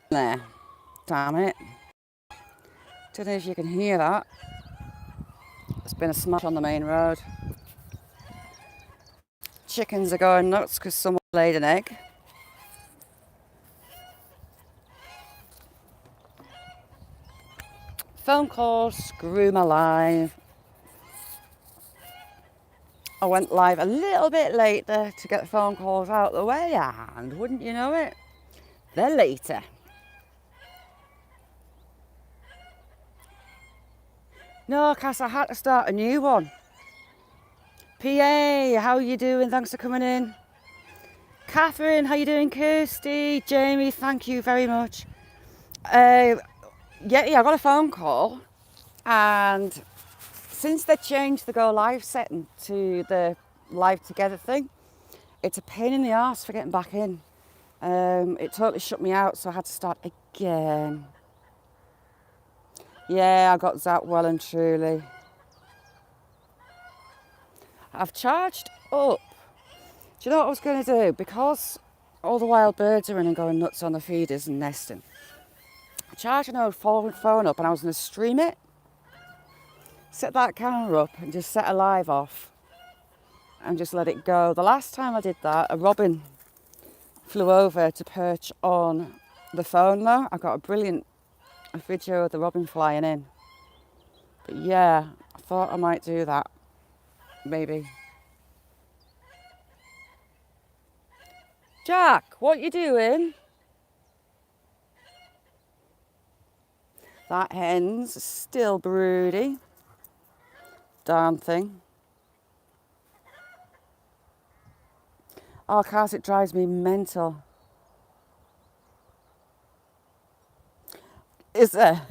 there. Damn it. Don't know if you can hear that. There's been a smash on the main road. Chickens are going nuts because someone laid an egg. Phone calls screw my life. I went live a little bit later to get the phone calls out of the way, and wouldn't you know it, they're later. No, Cass, I had to start a new one. PA, how you doing? Thanks for coming in. Catherine, how you doing? Kirsty, Jamie, thank you very much. Yeah, I got a phone call, and since they changed the go live setting to the live together thing, it's a pain in the arse for getting back in. It totally shut me out, so I had to start again. Yeah, I got zapped well and truly. I've charged up. Do you know what I was going to do? Because all the wild birds are in and going nuts on the feeders and nesting, I charged an old phone up and I was going to stream it. Set that camera up and just set a live off and just let it go. The last time I did that, a robin flew over to perch on the phone though. I got a brilliant video of the robin flying in. But yeah, I thought I might do that. Maybe. Jack, what you doing? That hen's still broody. Darn thing. Oh, Cass, it drives me mental. Is there?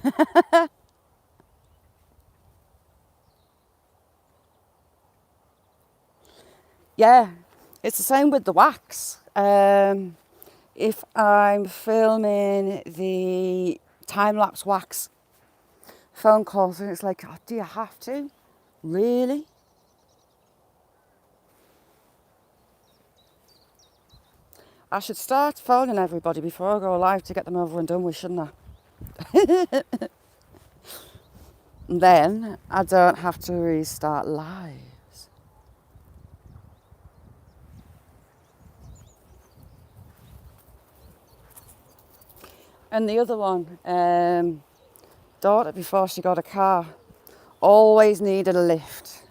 Yeah, it's the same with the wax. If I'm filming the time-lapse wax phone calls and it's like, oh, do you have to? Really? I should start phoning everybody before I go live to get them over and done with, shouldn't I? And then I don't have to restart lives. And the other one, daughter before she got a car, always needed a lift.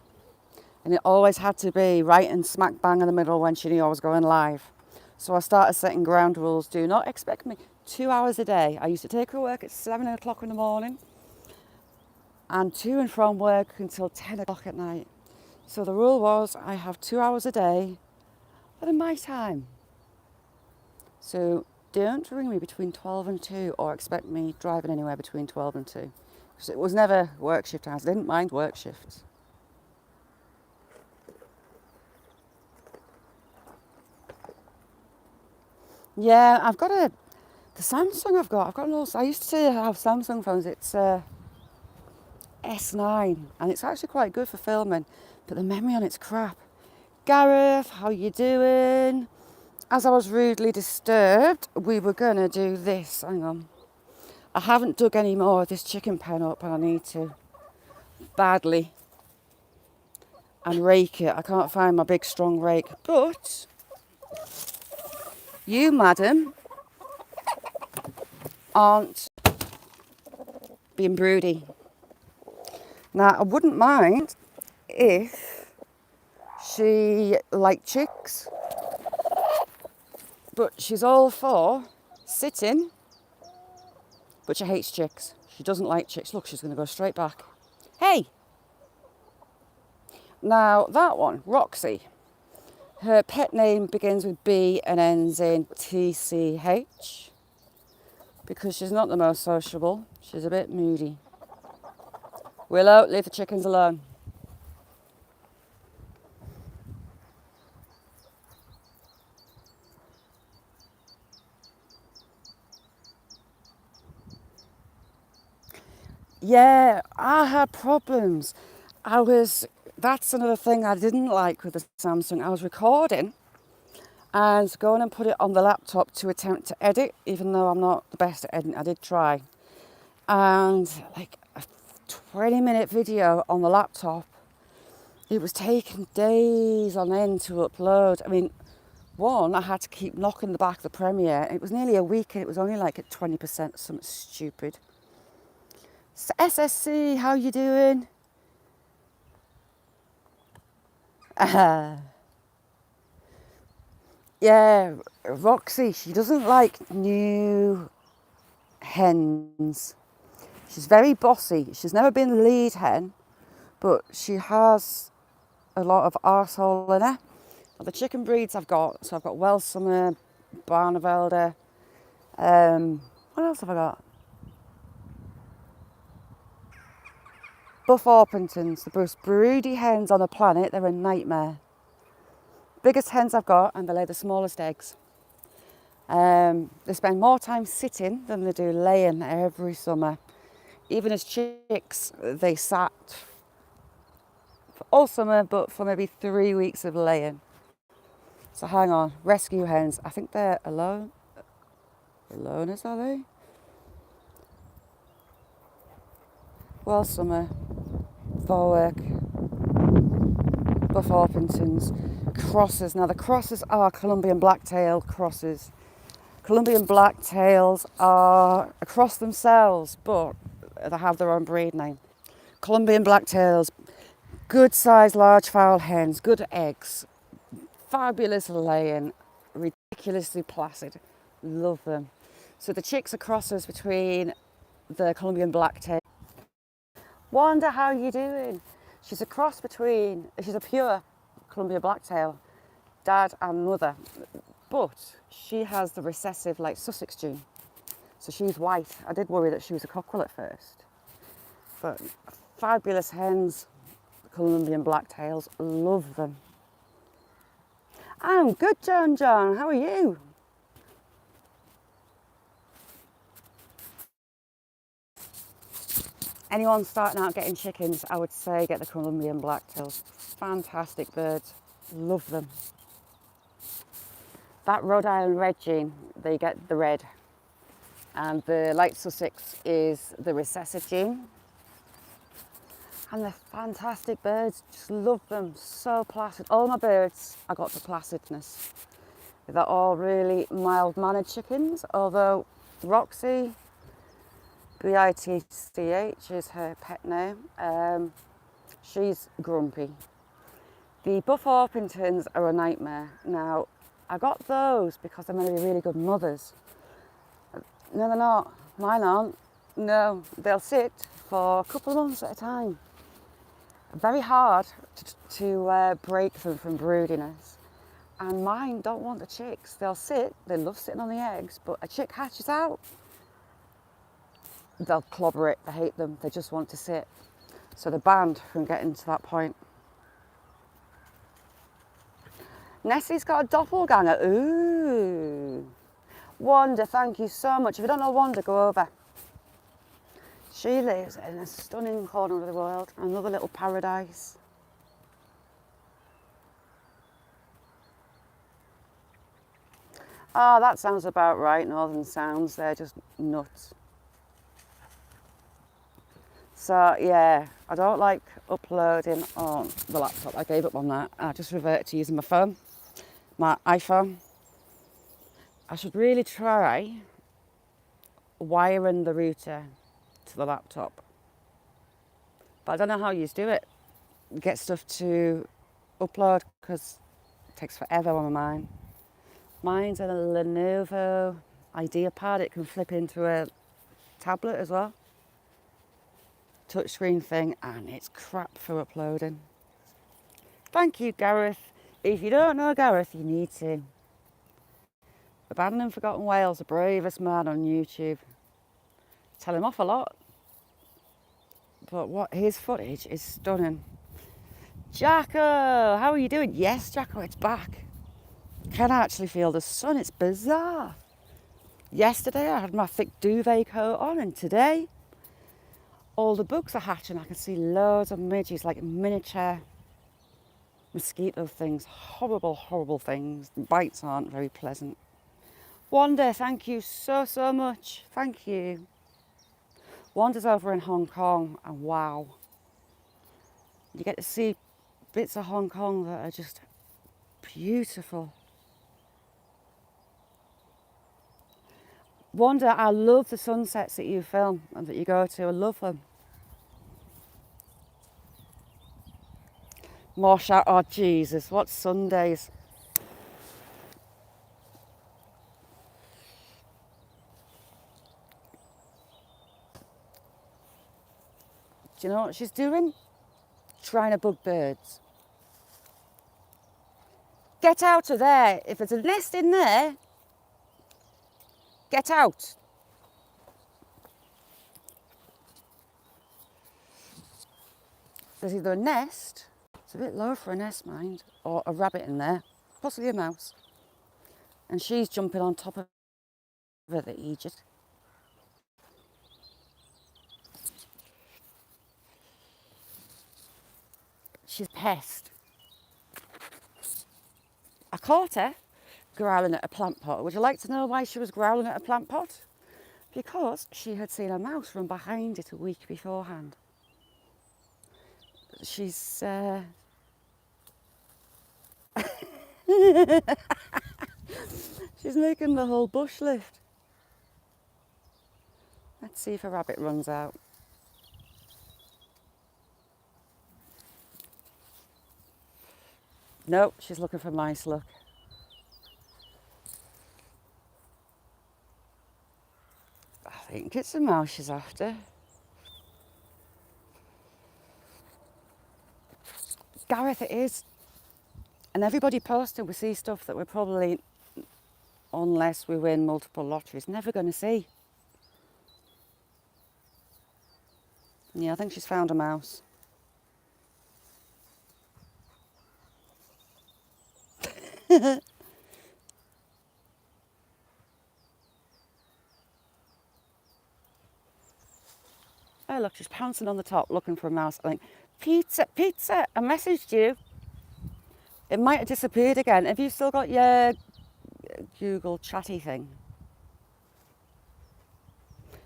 And it always had to be right and smack bang in the middle when she knew I was going live. So I started setting ground rules. Do not expect me 2 hours a day. I used to take her to work at 7 o'clock in the morning and to and from work until 10 o'clock at night. So the rule was I have 2 hours a day, but in my time. So don't ring me between 12 and 2 or expect me driving anywhere between 12 and 2. Because it was never work shift hours. I didn't mind work shifts. Yeah, the Samsung I've got an old, I used to have Samsung phones. It's S9 and it's actually quite good for filming, but the memory on it's crap. Gareth, how you doing? As I was rudely disturbed, we were gonna do this. Hang on. I haven't dug any more of this chicken pen up and I need to badly and rake it. I can't find my big strong rake, but you, madam, aren't being broody. Now, I wouldn't mind if she liked chicks, but she's all for sitting, but she hates chicks. She doesn't like chicks. Look, she's going to go straight back. Hey! Now, that one, Roxy, her pet name begins with B and ends in TCH because she's not the most sociable. She's a bit moody. Willow, leave the chickens alone. Yeah, I had problems. That's another thing I didn't like with the Samsung. I was recording and going and put it on the laptop to attempt to edit, even though I'm not the best at editing. I did try. And like a 20-minute video on the laptop, it was taking days on end to upload. I mean, one, I had to keep knocking the back of the Premiere. It was nearly a week and it was only like at 20%, something stupid. So SSC, how you doing? Yeah, Roxy, she doesn't like new hens. She's very bossy. She's never been lead hen, but she has a lot of arsehole in her. The chicken breeds I've got, so I've got Welsummer, Barneveld. What else have I got? Buff Orpingtons, the most broody hens on the planet. They're a nightmare. Biggest hens I've got, and they lay the smallest eggs. They spend more time sitting than they do laying every summer. Even as chicks, they sat for all summer, but for maybe 3 weeks of laying. So hang on, rescue hens. I think they're alone. Aloners, are they? Welsummer, Vorwerk, Buff Orpingtons, crosses. Now the crosses are Colombian blacktail crosses. Colombian blacktails are a cross themselves, but they have their own breed name. Colombian blacktails, good sized large fowl hens, good eggs, fabulous laying, ridiculously placid. Love them. So the chicks are crosses between the Colombian blacktail. Wanda, how are you doing? She's a cross between, she's a pure Colombian blacktail, dad and mother, but she has the recessive like Sussex gene. So she's white. I did worry that she was a cockerel at first. But fabulous hens, Colombian blacktails, love them. I'm good, John. How are you? Anyone starting out getting chickens, I would say get the Colombian blacktails. Fantastic birds. Love them. That Rhode Island red gene, they get the red. And the light Sussex is the recessive gene. And they're fantastic birds. Just love them. So placid. All my birds, I got the placidness. They're all really mild-mannered chickens, although Roxy, BITCH is her pet name. She's grumpy. The Buff Orpingtons are a nightmare. Now, I got those because they're going to be really good mothers. No, they're not. Mine aren't. No, they'll sit for a couple of months at a time. Very hard to break them from broodiness. And mine don't want the chicks. They'll sit, they love sitting on the eggs, but a chick hatches out, they'll clobber it, they hate them, they just want to sit. So they're banned from getting to that point. Nestie's got a doppelganger. Ooh. Wanda, thank you so much. If you don't know Wanda, go over. She lives in a stunning corner of the world. Another little paradise. Oh, that sounds about right. Northern sounds, they're just nuts. So yeah, I don't like uploading on the laptop. I gave up on that. I just reverted to using my phone, my iPhone. I should really try wiring the router to the laptop. But I don't know how you do it. Get stuff to upload because it takes forever on mine. Mine's a Lenovo IdeaPad. It can flip into a tablet as well. Touchscreen thing, and it's crap for uploading. Thank you, Gareth. If you don't know Gareth, you need to. Abandoned Forgotten Wales, the bravest man on YouTube. Tell him off a lot, but what his footage is stunning. Jacko, how are you doing? Yes, Jacko, it's back. Can actually feel the sun. It's bizarre. Yesterday I had my thick duvet coat on, and today all the bugs are hatching. I can see loads of midges, like miniature mosquito things, horrible, horrible things. Bites aren't very pleasant. Wanda, thank you so, so much. Thank you. Wanda's over in Hong Kong, and wow, you get to see bits of Hong Kong that are just beautiful. Wanda, I love the sunsets that you film and that you go to. I love them. More shout, oh Jesus, what Sundays. Do you know what she's doing? Trying to bug birds. Get out of there. If there's a nest in there, get out. There's either a nest, it's a bit low for a nest, mind, or a rabbit in there, possibly a mouse. And she's jumping on top of her, the Egypt. She's a pest. I caught her growling at a plant pot. Would you like to know why she was growling at a plant pot? Because she had seen a mouse run behind it a week beforehand. She's she's making the whole bush lift. Let's see if a rabbit runs out. Nope, she's looking for mice, look. I think it's a mouse she's after. Gareth, it is. And everybody posting, we see stuff that we're probably, unless we win multiple lotteries, never going to see. Yeah, I think she's found a mouse. Oh look, she's pouncing on the top looking for a mouse. I think, pizza, pizza, I messaged you. It might have disappeared again. Have you still got your Google chatty thing?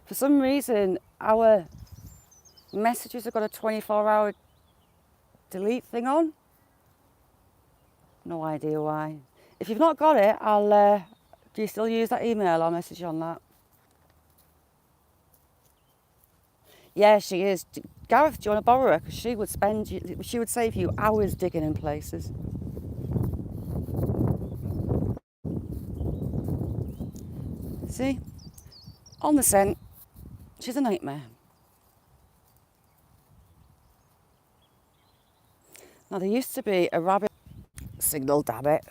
For some reason, our messages have got a 24-hour delete thing on. No idea why. If you've not got it, do you still use that email? I'll message you on that. Yeah, she is. Gareth, do you want to borrow her? Because she would save you hours digging in places. See? On the scent. She's a nightmare. Now, there used to be a rabbit signal, damn it.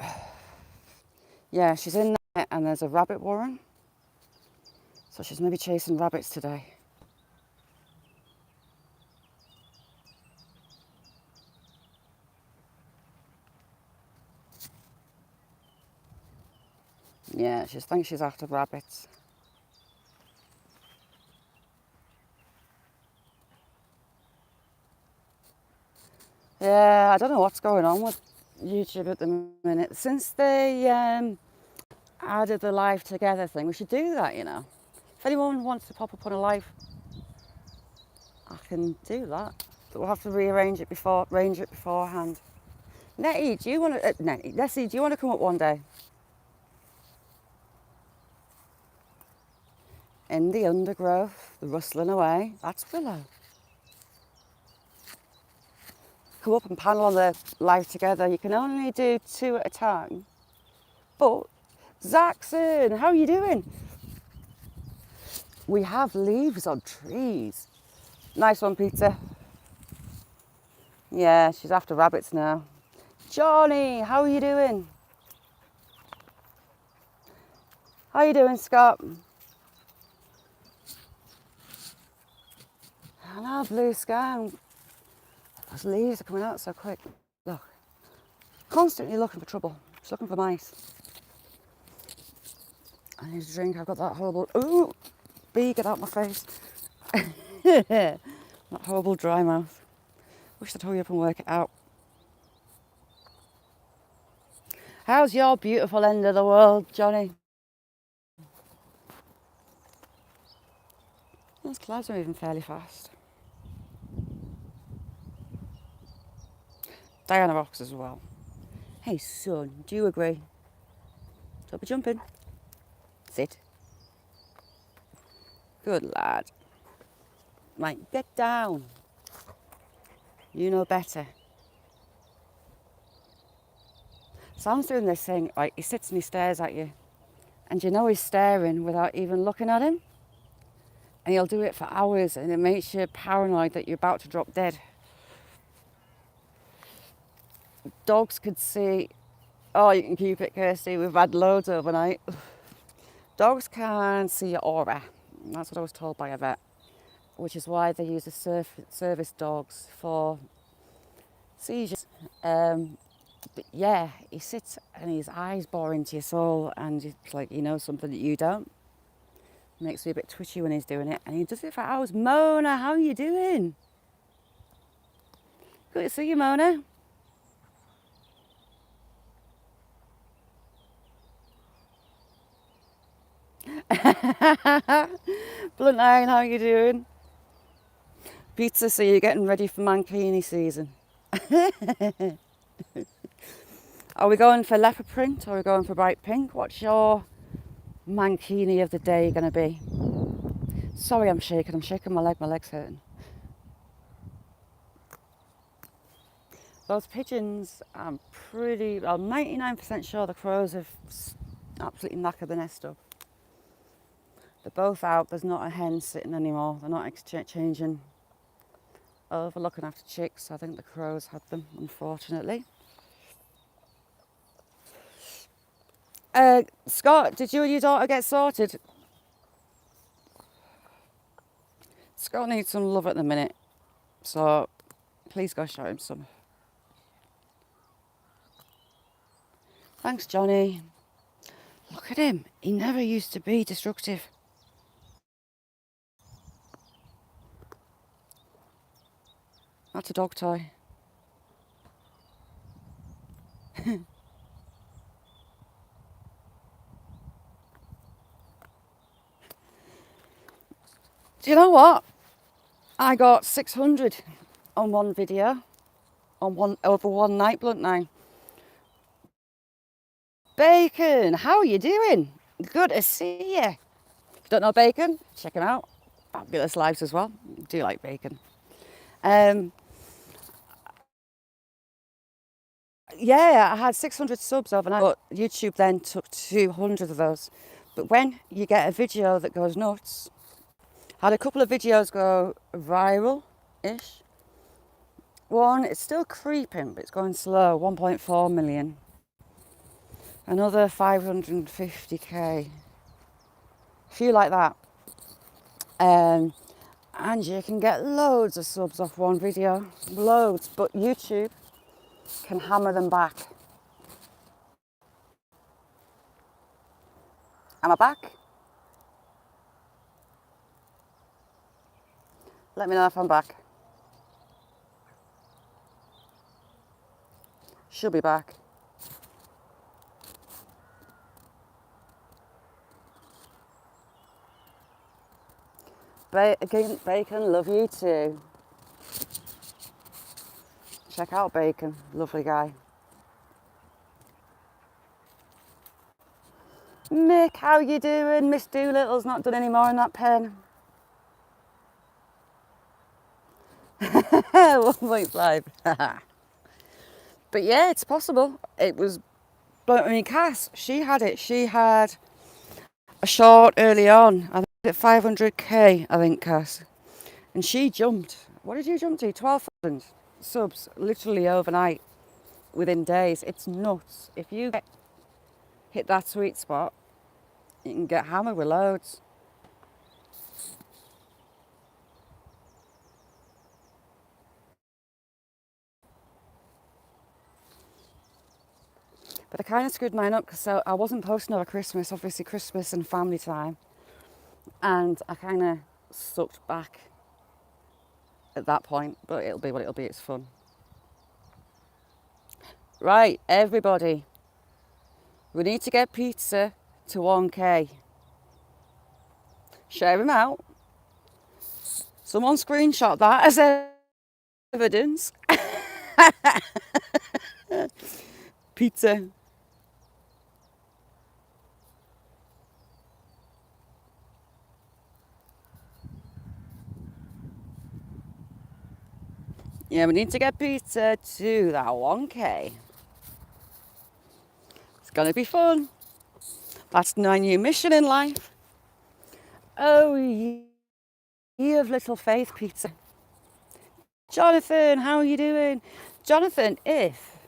Yeah, she's in there and there's a rabbit warren. So she's maybe chasing rabbits today. Yeah, she thinks she's after rabbits. Yeah, I don't know what's going on with YouTube at the minute. Since they added the live together thing, we should do that, you know. If anyone wants to pop up on a live, I can do that. But we'll have to arrange it beforehand. Nettie, do you want to? Nessie, do you want to come up one day? In the undergrowth, the rustling away. That's Willow. Come up and panel on the live together. You can only do 2 at a time. But Zaxon, how are you doing? We have leaves on trees. Nice one, pizza. Yeah, she's after rabbits now. Johnny, how are you doing? How are you doing, Scott? I know, blue sky. Those leaves are coming out so quick. Look. Constantly looking for trouble. She's looking for mice. I need a drink. I've got that horrible... Ooh! Bee, get out my face. That horrible dry mouth. Wish I'd hurry up and work it out. How's your beautiful end of the world, Johnny? Those clouds are moving fairly fast. Diana rocks as well. Hey son, do you agree? Don't be jumping. Sit. Good lad. Right, get down. You know better. Sam's doing this thing, right, he sits and he stares at you. And you know he's staring without even looking at him. And he'll do it for hours and it makes you paranoid that you're about to drop dead. Dogs could see, oh, you can keep it, Kirsty, we've had loads overnight. Dogs can see your aura. That's what I was told by a vet, which is why they use the service dogs for seizures. But yeah, he sits and his eyes bore into your soul and it's like he knows something that you don't. Makes me a bit twitchy when he's doing it. And he does it for hours. Mona, how are you doing? Good to see you, Mona. Blunt Iron, how are you doing? Pizza, so you're getting ready for mankini season. Are we going for leopard print or are we going for bright pink? What's your mankini of the day going to be? Sorry, I'm shaking my leg's hurting. Those pigeons, I'm 99% sure the crows have absolutely knackered the nest up. They're both out, there's not a hen sitting anymore. They're not exchanging over looking after chicks. I think the crows had them, unfortunately. Scott, did you and your daughter get sorted? Scott needs some love at the minute, so please go show him some. Thanks, Johnny. Look at him. He never used to be destructive. That's a dog toy. Do you know what? I got 600 on one video, over one night, Blunt Nine. Bacon, how are you doing? Good to see you. If you don't know Bacon, check him out. Fabulous lives as well. I do like Bacon. Yeah, I had 600 subs overnight, but YouTube then took 200 of those. But when you get a video that goes nuts, had a couple of videos go viral-ish. One, it's still creeping, but it's going slow, 1.4 million. Another 550k. A few like that. And you can get loads of subs off one video. Loads. But YouTube can hammer them back. Am I back? Let me know if I'm back. Should be back. Bacon, love you too. Check out Bacon, lovely guy. Mick, how you doing? Miss Doolittle's not done any more in that pen. 1.5. But yeah, it's possible. It was, but I mean, Cass, she had it. She had a short early on. I think at 500k, I think, Cass. And she jumped. What did you jump to? 12,000 subs, literally overnight, within days. It's nuts. If you hit that sweet spot, you can get hammered with loads. But I kind of screwed mine up because I wasn't posting over Christmas, obviously Christmas and family time. And I kind of sucked back at that point, but it'll be what it'll be, it's fun. Right, everybody. We need to get pizza to 1K. Share him out. Someone screenshot that as evidence. Pizza. Yeah, we need to get pizza to that 1K. It's gonna be fun. That's my new mission in life. Oh, ye of little faith, pizza. Jonathan, how are you doing? Jonathan, if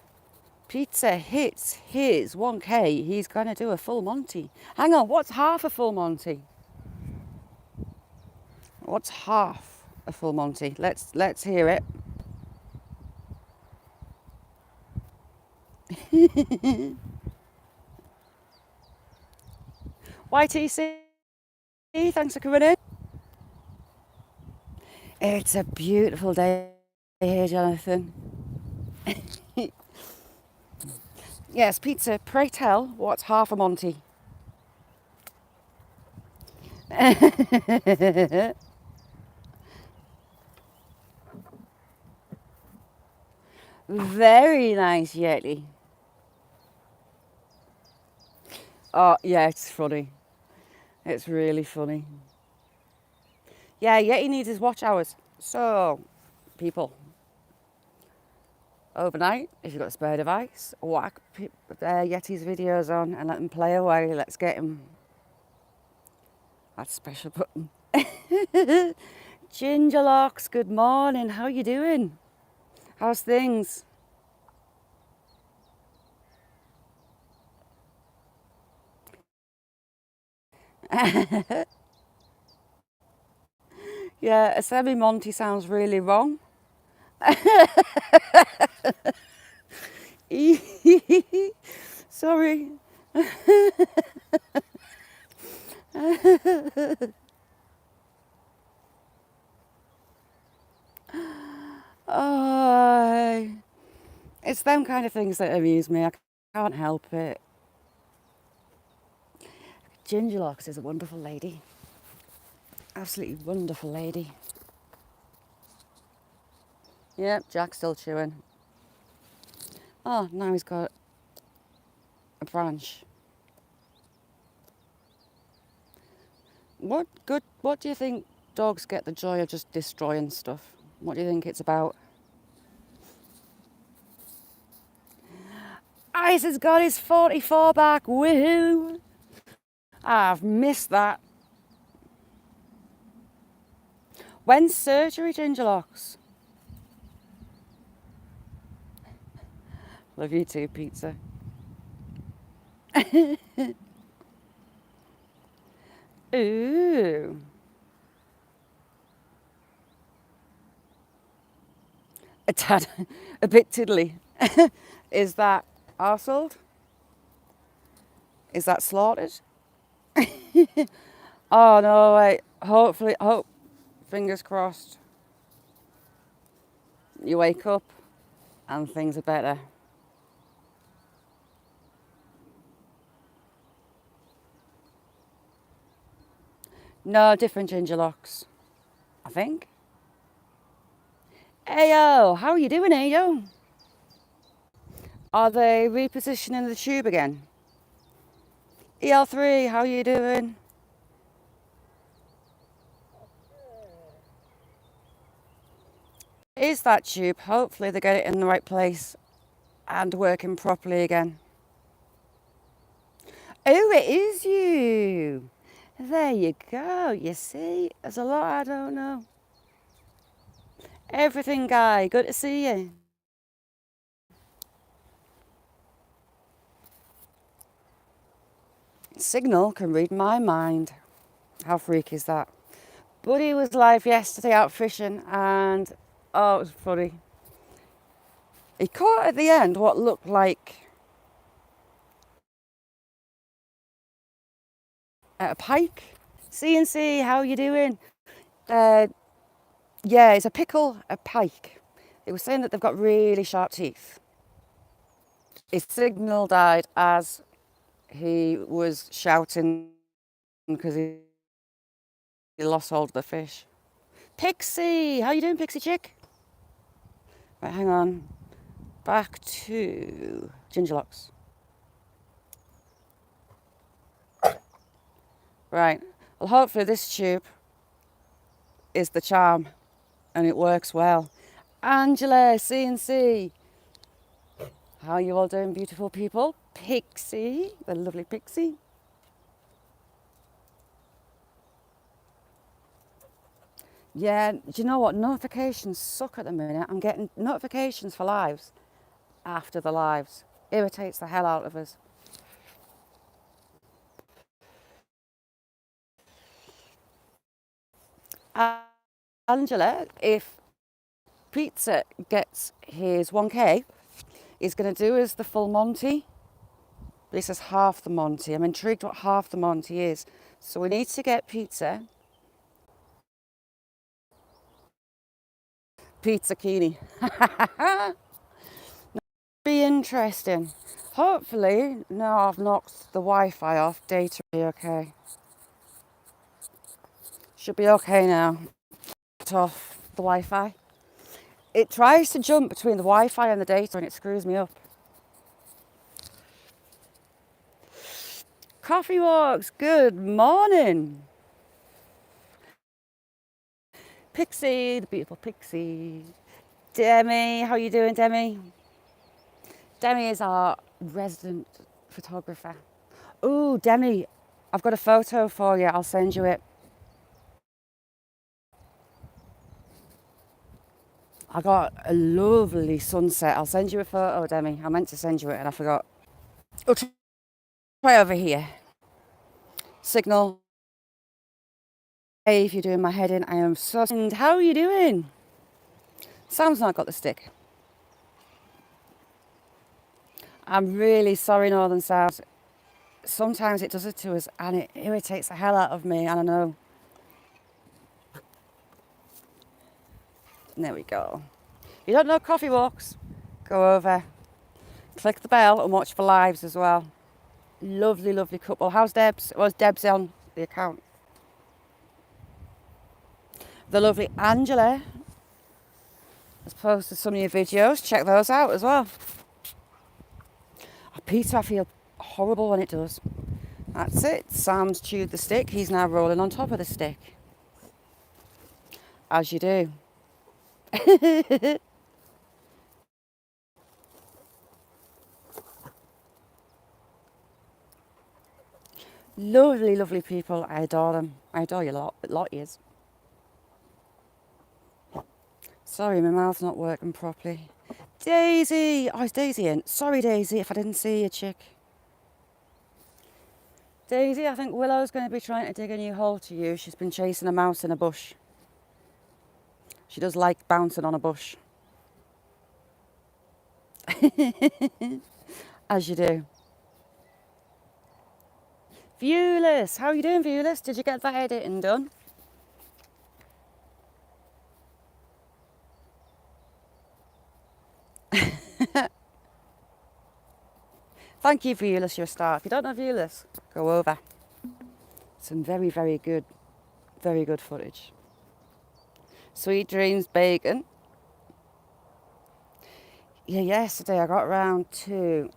pizza hits his 1K, he's gonna do a full Monty. Hang on, what's half a full Monty? What's half a full Monty? Let's hear it. YTC, thanks for coming in. It's a beautiful day here, Jonathan. Yes, pizza, pray tell, what's half a Monty? Very nice, Yeti. Oh, yeah, it's funny. It's really funny. Yeah, Yeti needs his watch hours. So, people, overnight, if you've got a spare device, whack Yeti's videos on and let them play away. Let's get him that special button. Gingerlocks, good morning. How you doing? How's things? Yeah, a semi-Monty sounds really wrong. Sorry. Oh, it's them kind of things that amuse me. I can't help it. Gingerlocks is a wonderful lady. Absolutely wonderful lady. Yep, Jack's still chewing. Oh, now he's got a branch. What do you think dogs get the joy of just destroying stuff? What do you think it's about? Ice has got his 44 back. Woohoo! I've missed that. When's surgery, Gingerlocks? Love you too, pizza. Ooh. A tad, a bit tiddly. Is that arseholed? Is that slaughtered? Oh no, wait. Hopefully, fingers crossed. You wake up and things are better. No, different Gingerlocks, I think. Ayo, how are you doing, Ayo? Are they repositioning the tube again? EL3, how are you doing? Is that tube? Hopefully they get it in the right place and working properly again. Oh, it is you. There you go. You see, there's a lot I don't know. Everything, Guy. Good to see you. Signal can read my mind. How freaky is that? Buddy was live yesterday out fishing and oh, it was funny. He caught at the end what looked like a pike. CNC, how you doing? Yeah, it's a pickle, a pike. They were saying that they've got really sharp teeth. His signal died as he was shouting because he lost hold of the fish. Pixie! How you doing, Pixie chick? Right, hang on. Back to Gingerlocks. Right. Well, hopefully this tube is the charm and it works well. Angela, C&C. How are you all doing, beautiful people? Pixie, the lovely Pixie. Yeah, do you know what? Notifications suck at the minute. I'm getting notifications for lives after the lives. Irritates the hell out of us. Angela, if Pizza gets his 1K, he's going to do as the full Monty. This is half the Monty. I'm intrigued what half the Monty is. So we need to get Pizza Kini. Be interesting. Hopefully, now I've knocked the Wi-Fi off, data will be okay. Should be okay now. Cut off the Wi-Fi. It tries to jump between the Wi-Fi and the data and it screws me up. Coffee Walks, good morning. Pixie, the beautiful Pixie. Demi, how are you doing, Demi? Demi is our resident photographer. Ooh, Demi, I've got a photo for you. I'll send you it. I got a lovely sunset. I'll send you a photo, Demi. I meant to send you it and I forgot. Oh, try over here. Signal. Hey, if you're doing my head in, I am so... And how are you doing? Sam's not got the stick. I'm really sorry, Northern South. Sometimes it does it to us and it irritates the hell out of me, and I know. There we go. You don't know Coffee Walks? Go over, click the bell and watch for lives as well. Lovely, lovely couple. How's Debs? Was Debs on the account? The lovely Angela has posted some of your videos. Check those out as well. Oh, Peter, I feel horrible when it does. That's it. Sam's chewed the stick. He's now rolling on top of the stick. As you do. Lovely, lovely people. I adore them. I adore you a lot is. Sorry, my mouth's not working properly. Daisy! Oh, is Daisy in? Sorry, Daisy, if I didn't see you, chick. Daisy, I think Willow's going to be trying to dig a new hole to you. She's been chasing a mouse in a bush. She does like bouncing on a bush. As you do. Viewless, how are you doing, Viewless? Did you get that editing done? Thank you, Viewless, you're a star. If you don't know Viewless, go over. Some very, very good footage. Sweet Dreams Bacon. Yeah, yesterday I got around to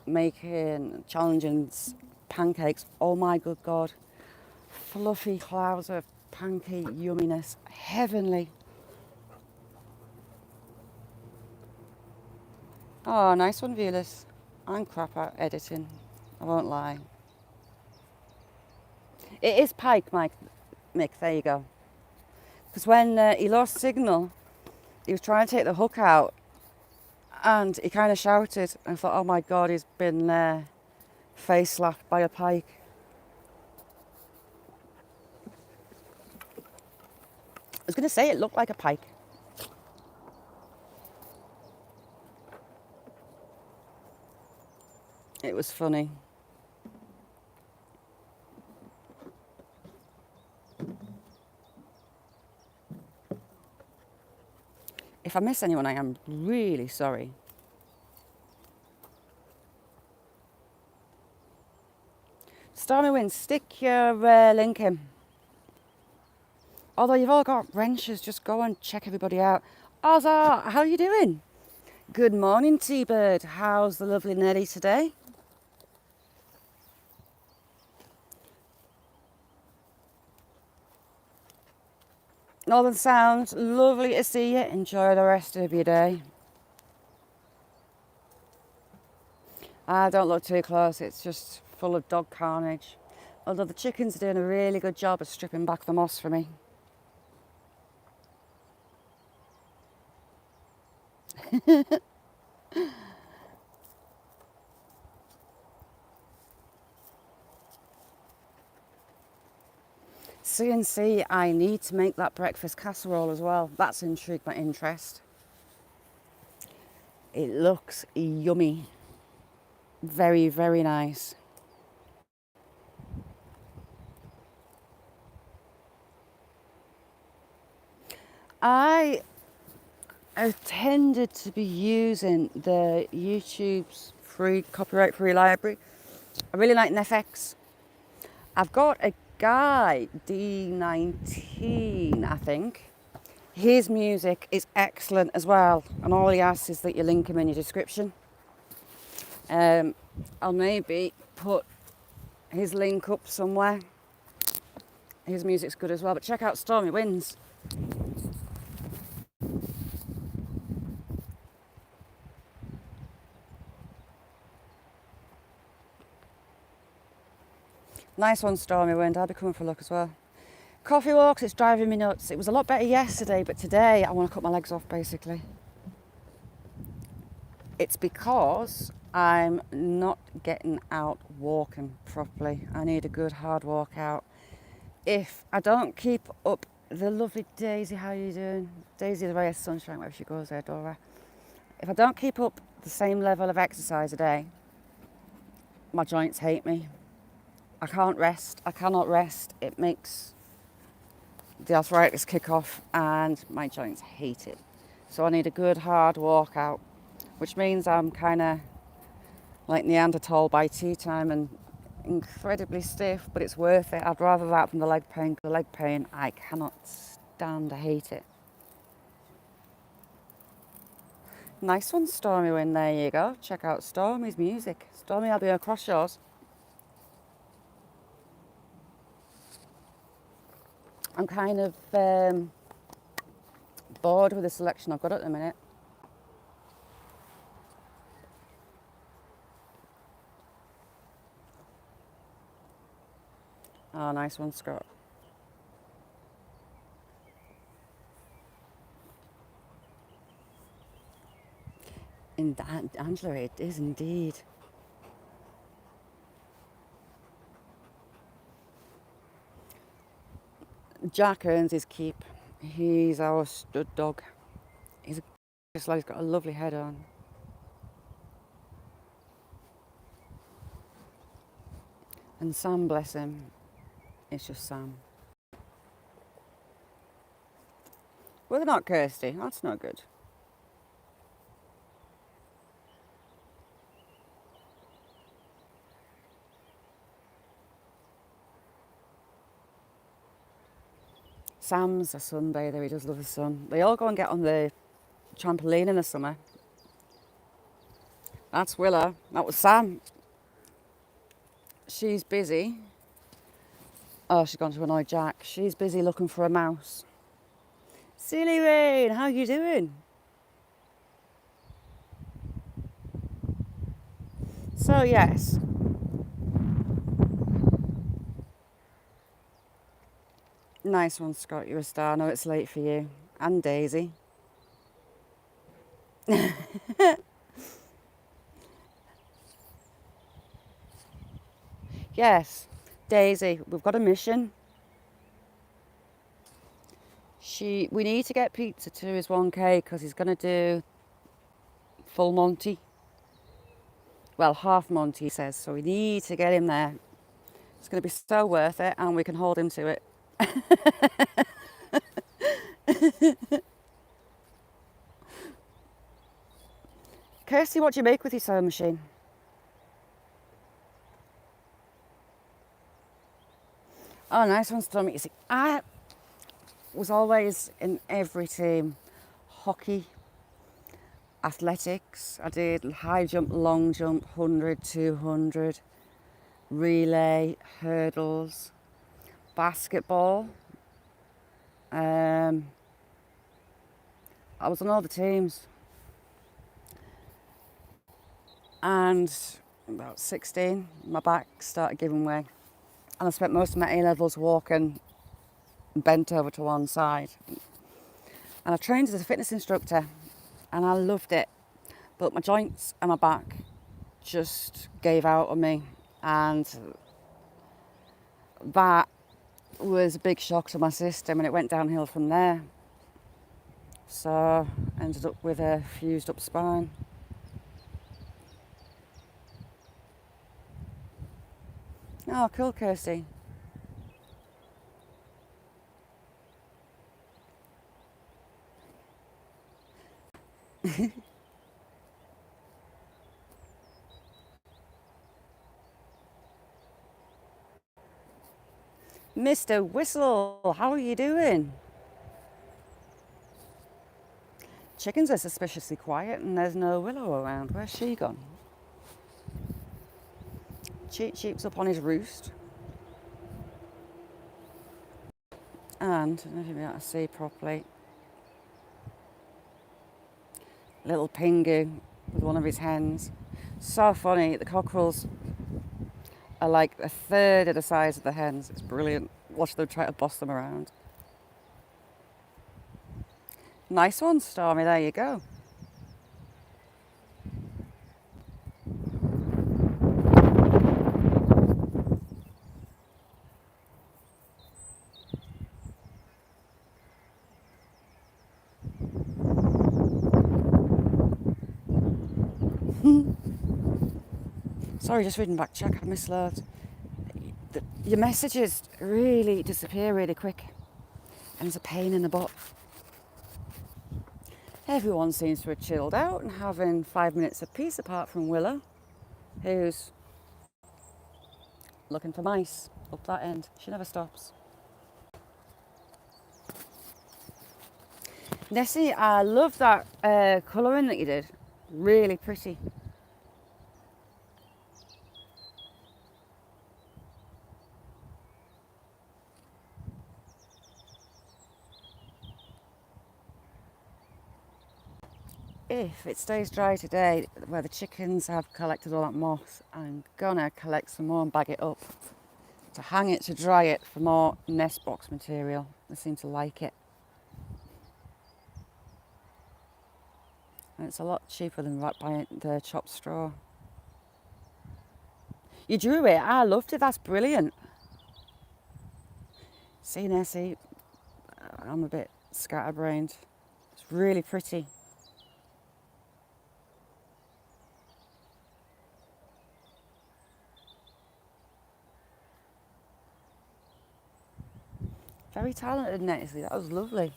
making Challenger's pancakes. Oh my good God. Fluffy clouds of pancake yumminess. Heavenly. Oh, nice one, Viewless. I'm crap at editing. I won't lie. It is pike, Mick. There you go. Because when he lost signal, he was trying to take the hook out and he kind of shouted. And I thought, oh my God, he's been face slapped by a pike. I was going to say it looked like a pike. It was funny. If I miss anyone, I am really sorry. Stormy Wind, stick your link in. Although you've all got wrenches, just go and check everybody out. Ozar, how are you doing? Good morning, T-Bird. How's the lovely Nelly today? Northern Sounds, lovely to see you. Enjoy the rest of your day. Don't look too close, it's just full of dog carnage. Although the chickens are doing a really good job of stripping back the moss for me. CNC, I need to make that breakfast casserole as well. That's intrigued my interest. It looks yummy. Very, very nice. I have tended to be using the YouTube's free, copyright-free library. I really like NFX. I've got a guy, D19, I think. His music is excellent as well, and all he asks is that you link him in your description. I'll maybe put his link up somewhere. His music's good as well, but check out Stormy Winds. Nice one, Stormy Wind. I'll be coming for a look as well. Coffee walks, it's driving me nuts. It was a lot better yesterday, but today I want to cut my legs off, basically. It's because I'm not getting out walking properly. I need a good hard walk out. If I don't keep up the lovely Daisy, how are you doing? Daisy, the ray of sunshine, wherever she goes there, Dora. If I don't keep up the same level of exercise a day, my joints hate me. I can't rest. I cannot rest. It makes the arthritis kick off and my joints hate it. So I need a good hard walk out, which means I'm kind of like Neanderthal by tea time and incredibly stiff, but it's worth it. I'd rather that than the leg pain. The leg pain, I cannot stand. I hate it. Nice one, Stormy Wind. There you go. Check out Stormy's music. Stormy, I'll be across yours. I'm kind of bored with the selection I've got at the minute. Oh, nice one, Scott. And Angela, it is indeed. Jack earns his keep. He's our stud dog. He's got a lovely head on. And Sam, bless him, it's just Sam. Well, they're not Kirsty. That's not good. Sam's a sunbather. He does love the sun. They all go and get on the trampoline in the summer. That's Willa. That was Sam. She's busy. Oh, she's gone to annoy Jack. She's busy looking for a mouse. Silly Rain, how you doing? So yes. Nice one, Scott. You're a star. I know it's late for you. And Daisy. Yes, Daisy, we've got a mission. We need to get Pizza to his 1K because he's going to do full Monty. Well, half Monty, he says. So we need to get him there. It's going to be so worth it, and we can hold him to it. Kirsty, what do you make with your sewing machine? Oh, nice one, Stormy. You see, I was always in every team. Hockey, athletics. I did high jump, long jump, 100, 200, relay, hurdles, basketball. I was on all the teams. And about 16, my back started giving way. And I spent most of my A-levels walking bent over to one side. And I trained as a fitness instructor and I loved it. But my joints and my back just gave out on me. And that was a big shock to my system and it went downhill from there. So I ended up with a fused up spine. Oh, cool, Kirsty. Mr. Whistle, how are you doing? Chickens are suspiciously quiet and there's no Willow around. Where's she gone? Cheap Cheap's up on his roost. And, I don't know if you'll be able to see properly, little Pingu with one of his hens. So funny, the cockerels are like a third of the size of the hens. It's brilliant. Watch them try to boss them around. Nice one, Stormy, there you go. Sorry, just reading back, Jack, I missed loads. Your messages really disappear really quick and it's a pain in the butt. Everyone seems to have chilled out and having 5 minutes of peace apart from Willow, who's looking for mice up that end. She never stops. Nessie, I love that colouring that you did. Really pretty. If it stays dry today, where the chickens have collected all that moss, I'm gonna collect some more and bag it up to hang it to dry it for more nest box material. They seem to like it. And it's a lot cheaper than buying the chopped straw. You drew it. I loved it. That's brilliant. See, Nessie, I'm a bit scatterbrained. It's really pretty. Very talented, Nessie. That was lovely.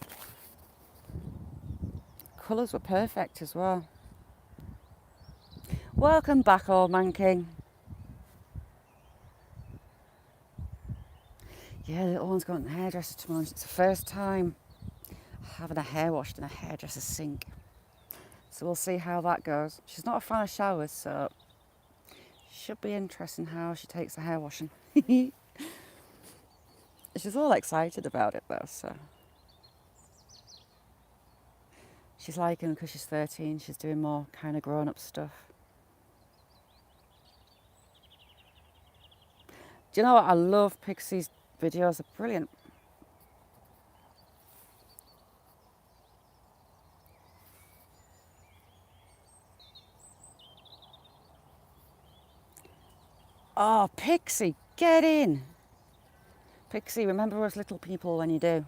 Colours were perfect as well. Welcome back, Old Man King. Yeah, the little one's got a hairdresser tomorrow. It's the first time having a hair washed in a hairdresser sink. So we'll see how that goes. She's not a fan of showers, so it should be interesting how she takes the hair washing. She's all excited about it though, so. She's liking because she's 13, she's doing more kind of grown-up stuff. Do you know what? I love Pixie's videos, they're brilliant. Oh, Pixie, get in. Pixie, remember us little people when you do.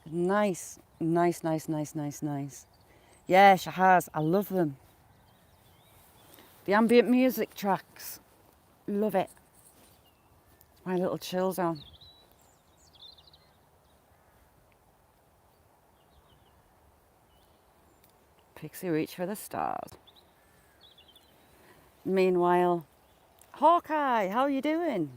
Nice, nice, nice, nice, nice, nice. Yeah, she has. I love them. The ambient music tracks. Love it. My little chill zone. Pixie reach for the stars. Meanwhile, Hawkeye, how are you doing?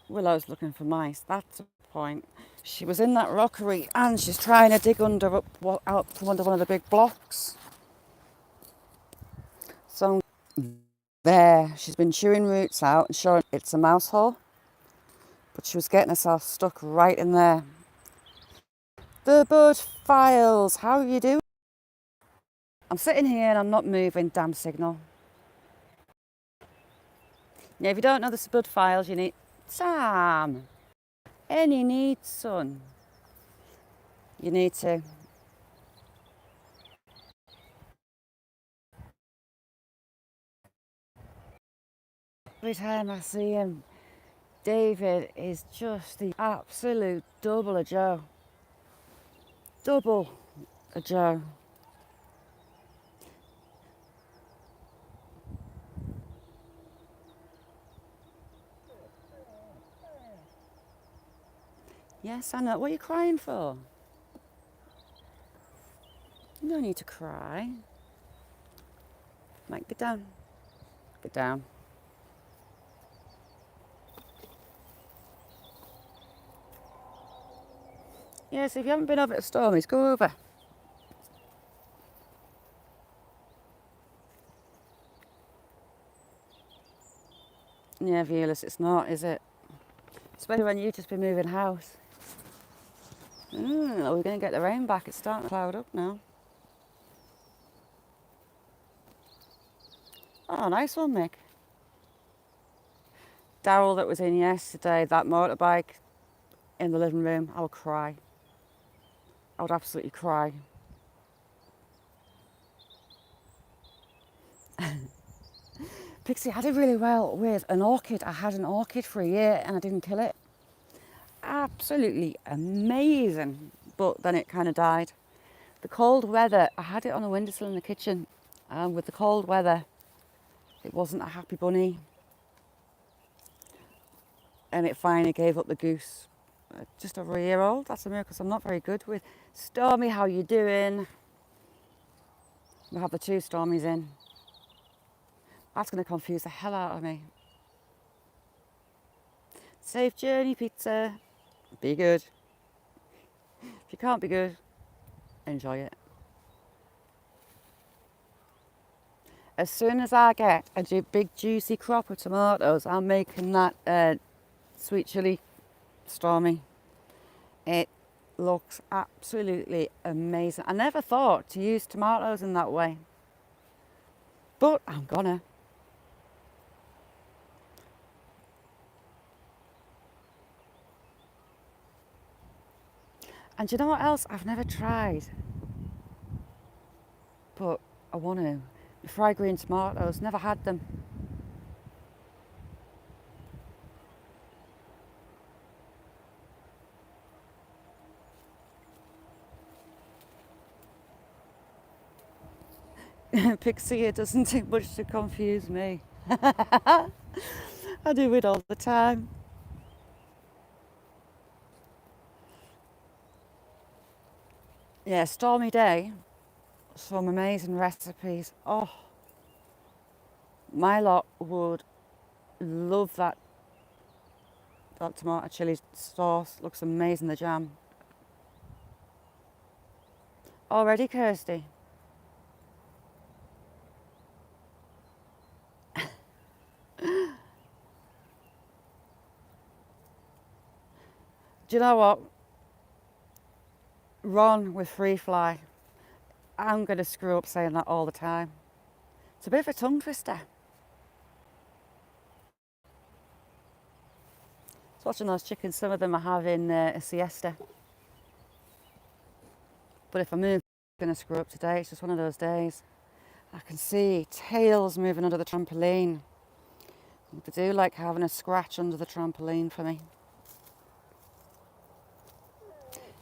Willow's looking for mice, that's the point. She was in that rockery and she's trying to dig out from under one of the big blocks. So there, she's been chewing roots out and showing it's a mouse hole, but she was getting herself stuck right in there. The Bud Files, how are you doing? I'm sitting here and I'm not moving, damn signal. Yeah, if you don't know the Bud Files, you need Sam. Any need, son. You need to. Every time I see him, David is just the absolute double of Joe. Double of Joe. Yes, I know. What are you crying for? No need to cry. Mike, get down. Get down. Yes, if you haven't been over to Stormy's, go over. Yeah, Violus, it's not, is it? Especially when you've just been moving house. Are we going to get the rain back? It's starting to cloud up now. Oh, nice one, Mick. Daryl that was in yesterday, that motorbike in the living room, I would cry. I would absolutely cry. Pixie, I did really well with an orchid. I had an orchid for a year and I didn't kill it. Absolutely amazing, but then it kind of died. The cold weather, I had it on a windowsill in the kitchen, and with the cold weather, it wasn't a happy bunny, and it finally gave up the goose. Just over a year old, that's a miracle, 'cause I'm not very good with. Stormy, how you doing? We have the two Stormies in. That's going to confuse the hell out of me. Safe journey, pizza. Be good. If you can't be good, enjoy it. As soon as I get a big juicy crop of tomatoes, I'm making that sweet chilli Stormy. It looks absolutely amazing. I never thought to use tomatoes in that way, but I'm gonna. And do you know what else I've never tried? But I want to. Fried green tomatoes, never had them. Pixie, it doesn't take much to confuse me. I do it all the time. Yeah, stormy day, some amazing recipes. Oh, my lot would love that tomato chili sauce. Looks amazing, the jam. Already, Kirsty? Do you know what? Ron with Free Fly. I'm going to screw up saying that all the time. It's a bit of a tongue twister. Just watching those chickens, some of them are having a siesta. But if I move, I'm going to screw up today. It's just one of those days. I can see tails moving under the trampoline. They do like having a scratch under the trampoline for me.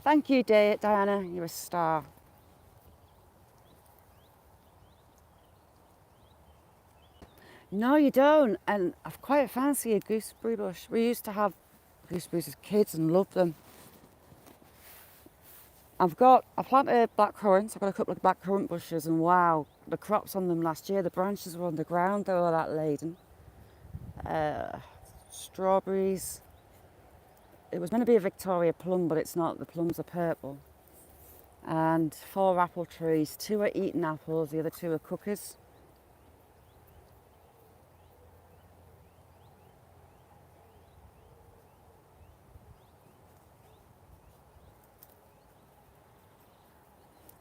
Thank you, Diana. You're a star. No, you don't. And I quite fancy a gooseberry bush. We used to have gooseberries as kids and loved them. I planted blackcurrants. I've got a couple of blackcurrant bushes, and wow, the crops on them last year, the branches were on the ground, they were that laden. Strawberries. It was meant to be a Victoria plum, but it's not. The plums are purple. And 4 apple trees. 2 are eating apples, the other 2 are cookers.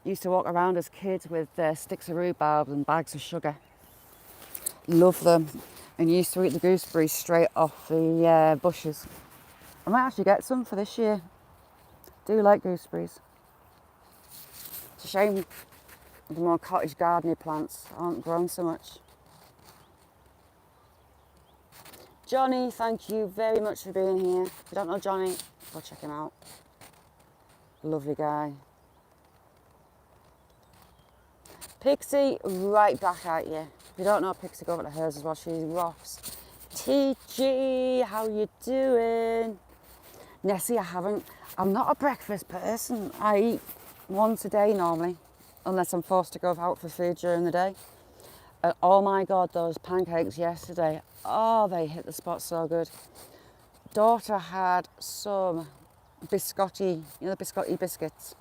Used to walk around as kids with sticks of rhubarb and bags of sugar. Love them. And used to eat the gooseberries straight off the bushes. I might actually get some for this year. Do like gooseberries. It's a shame the more cottage gardening plants aren't grown so much. Johnny, thank you very much for being here. If you don't know Johnny, go check him out. Lovely guy. Pixie, right back at you. If you don't know Pixie, go over to hers as well. She rocks. TG, how you doing? Nessie, I'm not a breakfast person. I eat once a day normally, unless I'm forced to go out for food during the day. And oh my God, those pancakes yesterday, oh, they hit the spot so good. Daughter had some biscotti, the biscotti biscuits.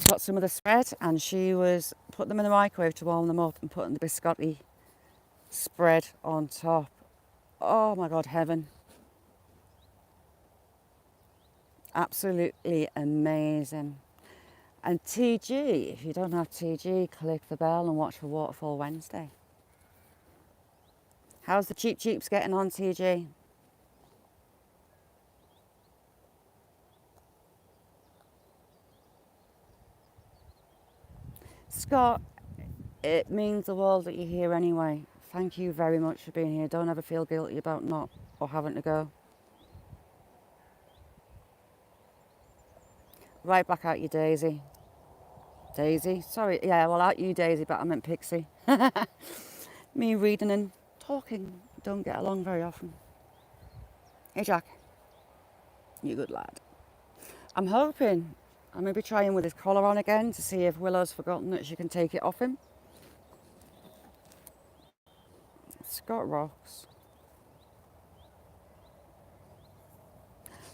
Got some of the spread, and she was putting them in the microwave to warm them up and putting the biscotti spread on top. Oh my God, heaven. Absolutely amazing. And TG, if you don't have TG, click the bell and watch for Waterfall Wednesday. How's the Cheap Cheeps getting on, TG? Scott, it means the world that you're here anyway. Thank you very much for being here. Don't ever feel guilty about not or having to go. Right back at you, Daisy. Daisy? Sorry, yeah, well, at you, Daisy, but I meant Pixie. Me reading and talking don't get along very often. Hey, Jack. You good lad. I'm hoping I may be trying with his collar on again to see if Willow's forgotten that she can take it off him. Scott rocks.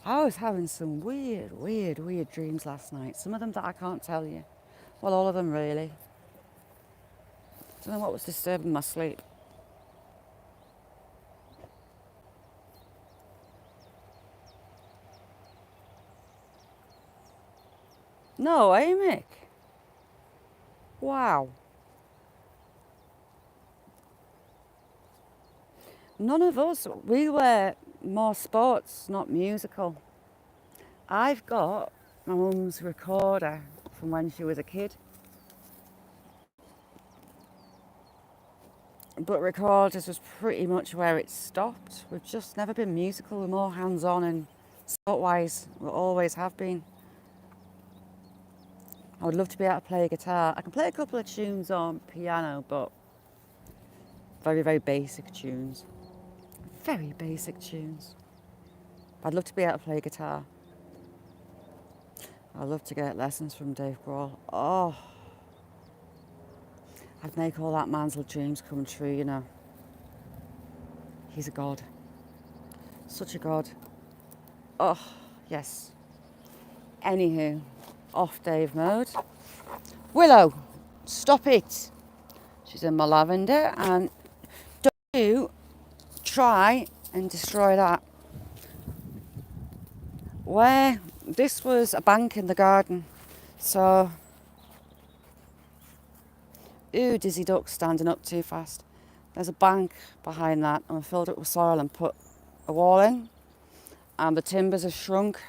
I was having some weird dreams last night. Some of them that I can't tell you. Well, all of them really. Don't know what was disturbing my sleep. No, eh, Mick? Wow. None of us, we were more sports, not musical. I've got my mum's recorder from when she was a kid. But recorders was pretty much where it stopped. We've just never been musical. We're more hands-on and sport-wise. We always have been. I would love to be able to play a guitar. I can play a couple of tunes on piano, but very basic tunes. Very basic tunes. I'd love to be able to play guitar. I'd love to get lessons from Dave Grohl. Oh, I'd make all that man's little dreams come true, you know. He's a god. Such a god. Oh, yes. Anywho, off Dave mode. Willow, stop it. She's in my lavender, and don't you try and destroy that. Where this was a bank in the garden, so ooh, dizzy duck standing up too fast. There's a bank behind that, and I filled it with soil and put a wall in, and the timbers have shrunk,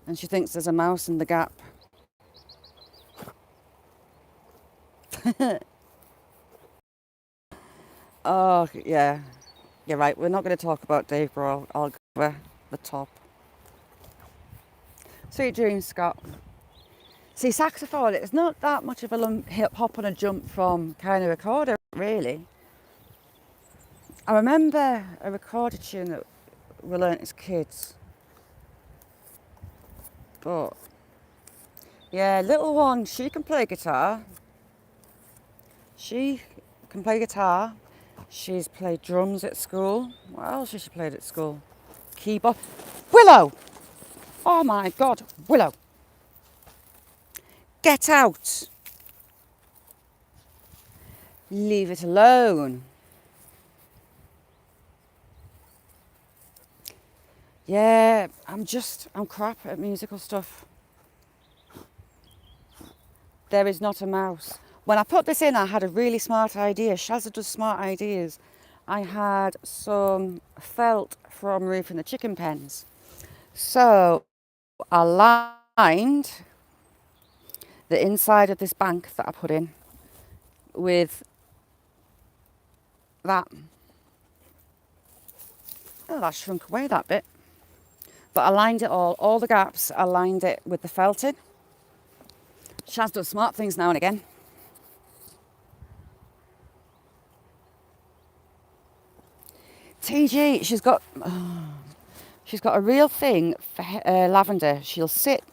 and she thinks there's a mouse in the gap. Oh yeah, you're right. We're not going to talk about Dave Grohl. I'll cover the top. Sweet dreams, Scott. See, saxophone, it's not that much of a hip hop and a jump from kind of recorder, really. I remember a recorder tune that we learnt as kids, but Yeah, little one, she can play guitar. She can play guitar. She's played drums at school. What else has she played at school? Keyboard. Willow! Oh my God, Willow. Get out. Leave it alone. Yeah, I'm crap at musical stuff. There is not a mouse. When I put this in, I had a really smart idea. Shazza does smart ideas. I had some felt from roofing the chicken pens. So I lined the inside of this bank that I put in with that. Oh, that shrunk away that bit. But I lined it all the gaps, I lined it with the felting. Shaz does smart things now and again. TG, she's got a real thing for lavender. She'll sit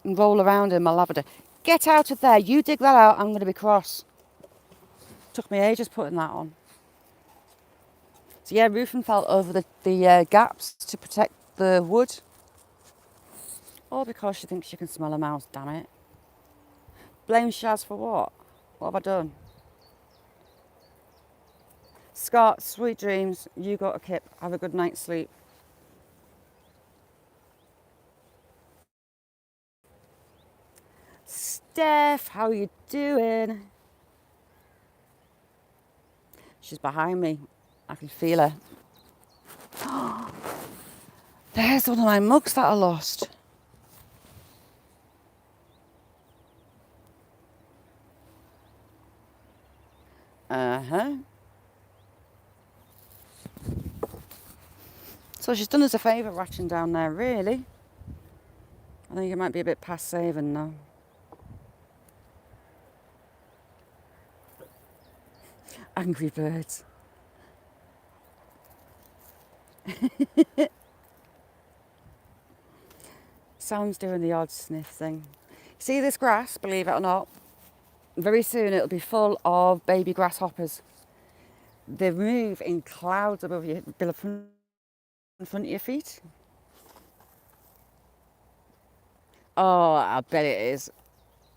and roll around in my lavender. Get out of there, you dig that out, I'm going to be cross. Took me ages putting that on. So yeah, roofing felt over the gaps to protect the wood. All because she thinks she can smell a mouse, damn it. Blame Shaz for what? What have I done? Scott, sweet dreams. You got a kip. Have a good night's sleep. Steph, how you doing? She's behind me. I can feel her. There's one of my mugs that I lost. Uh-huh. So she's done us a favour ratching down there, really. I think it might be a bit past saving now. Angry birds. Sam's doing the odd sniff thing. See this grass, believe it or not? Very soon it'll be full of baby grasshoppers. They move in clouds above you, in front of your feet. Oh, I bet it is.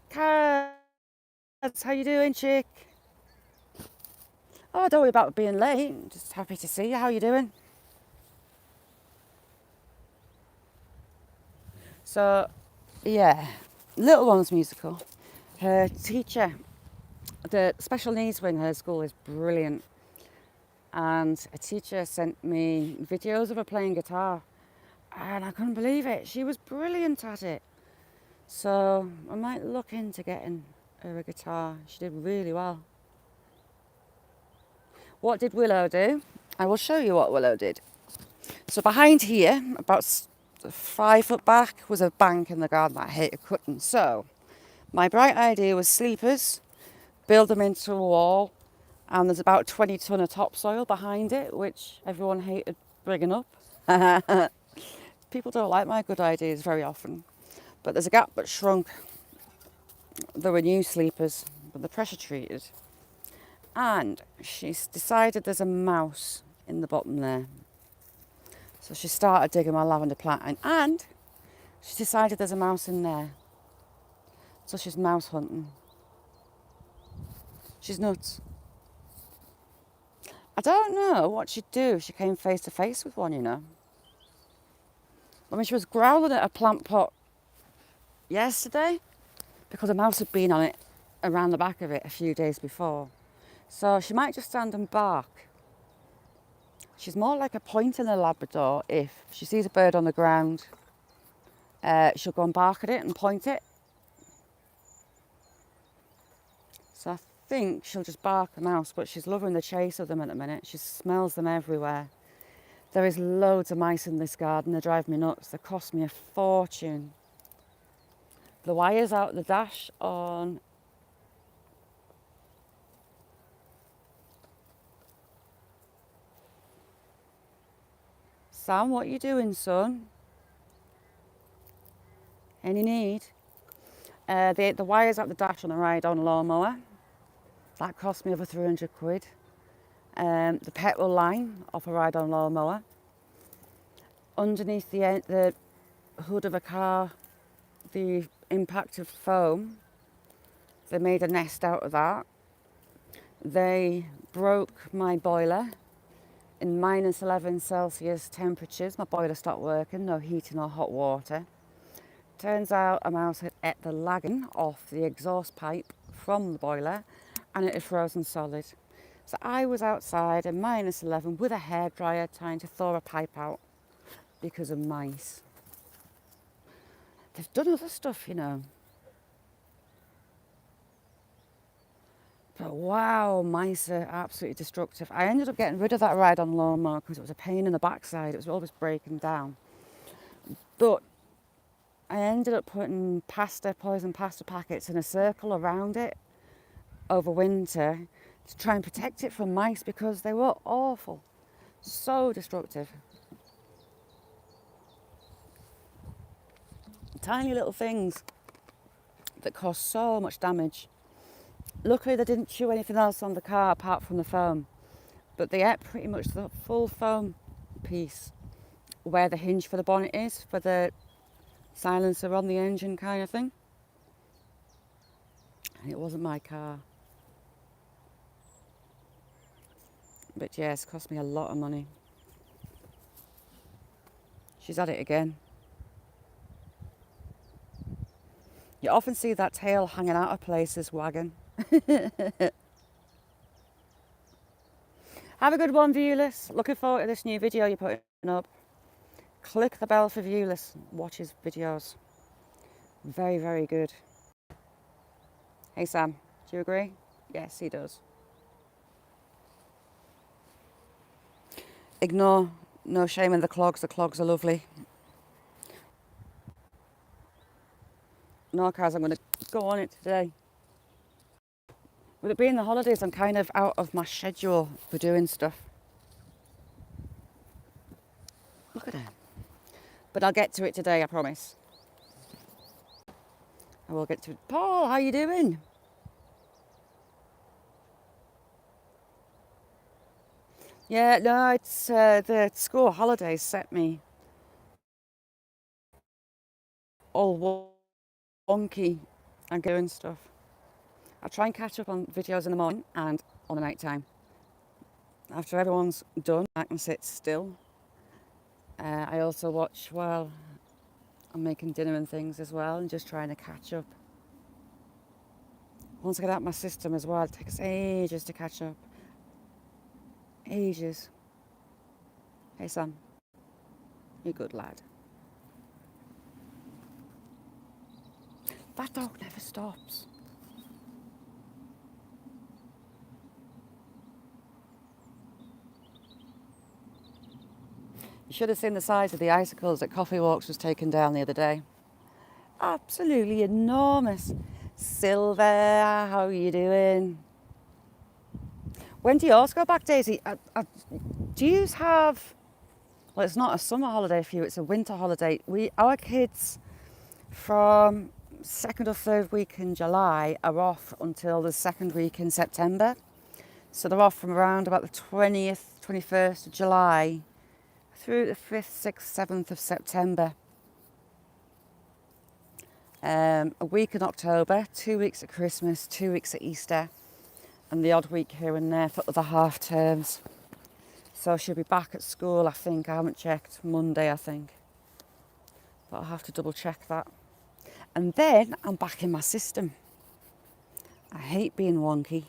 Cats, how you doing, chick? Oh, don't worry about being late. Just happy to see you. How you doing? So, yeah, little one's musical. Her teacher, the special needs wing, her school is brilliant. And a teacher sent me videos of her playing guitar. And I couldn't believe it. She was brilliant at it. So I might look into getting her a guitar. She did really well. What did Willow do? I will show you what Willow did. So behind here, about 5 foot back, was a bank in the garden that I hated cutting. So my bright idea was sleepers, build them into a wall, and there's about 20 tonne of topsoil behind it, which everyone hated bringing up. People don't like my good ideas very often. But there's a gap that shrunk. There were new sleepers, but they're pressure treated. And she's decided there's a mouse in the bottom there. So she started digging my lavender plant, and she decided there's a mouse in there. So she's mouse hunting. She's nuts. I don't know what she'd do if she came face to face with one, you know. I mean, she was growling at a plant pot yesterday because a mouse had been on it around the back of it a few days before. So she might just stand and bark. She's more like a pointer than a Labrador. If she sees a bird on the ground, she'll go and bark at it and point it. So I think she'll just bark a mouse, but she's loving the chase of them at the minute. She smells them everywhere. There is loads of mice in this garden. They drive me nuts. They cost me a fortune. The wire's out the dash on. Sam, what are you doing, son? Any need? The wires at the dash on the ride-on lawnmower, that cost me over 300 quid. The petrol line off a ride-on lawnmower. Underneath the hood of a car, the impacted foam, they made a nest out of that. They broke my boiler in minus 11 Celsius temperatures. My boiler stopped working, no heating or hot water. Turns out a mouse had ate the lagging off the exhaust pipe from the boiler and it had frozen solid. So I was outside in minus 11 with a hairdryer trying to thaw a pipe out because of mice. They've done other stuff, you know. But wow, mice are absolutely destructive. I ended up getting rid of that ride-on lawnmower because it was a pain in the backside. It was always breaking down. But I ended up putting poison pasta packets in a circle around it over winter to try and protect it from mice because they were awful. So destructive. Tiny little things that cause so much damage. Luckily, they didn't chew anything else on the car apart from the foam, but they ate pretty much the full foam piece where the hinge for the bonnet is, for the silencer on the engine kind of thing. And it wasn't my car. But yes, it cost me a lot of money. She's at it again. You often see that tail hanging out of places wagging. Have a good one, Viewless. Looking forward to this new video you're putting up. Click the bell for Viewless. Watch his videos. Very, very good. Hey Sam, do you agree? Yes, he does. Ignore, no shame in the clogs are lovely. No cars, I'm going to go on it today. With it being the holidays, I'm kind of out of my schedule for doing stuff. Look at it. But I'll get to it today, I promise. I will get to it. Paul, how you doing? Yeah, no, it's the school holidays set me all wonky and doing stuff. I try and catch up on videos in the morning and on the night time. After everyone's done, I can sit still. I also watch while I'm making dinner and things as well and just trying to catch up. Once I get out my system as well, it takes ages to catch up. Ages. Hey Sam, you're a good lad. That dog never stops. You should have seen the size of the icicles that Coffee Walks was taking down the other day. Absolutely enormous. Silver, how are you doing? When do yours go back, Daisy? Do you have... Well, it's not a summer holiday for you, it's a winter holiday. Our kids from second or third week in July are off until the second week in September. So they're off from around about the 20th, 21st of July through the 5th, 6th, 7th of September. A week in October, 2 weeks at Christmas, 2 weeks at Easter, and the odd week here and there for other half terms. So she'll be back at school, I think. I haven't checked. Monday, I think. But I'll have to double check that. And then I'm back in my system. I hate being wonky.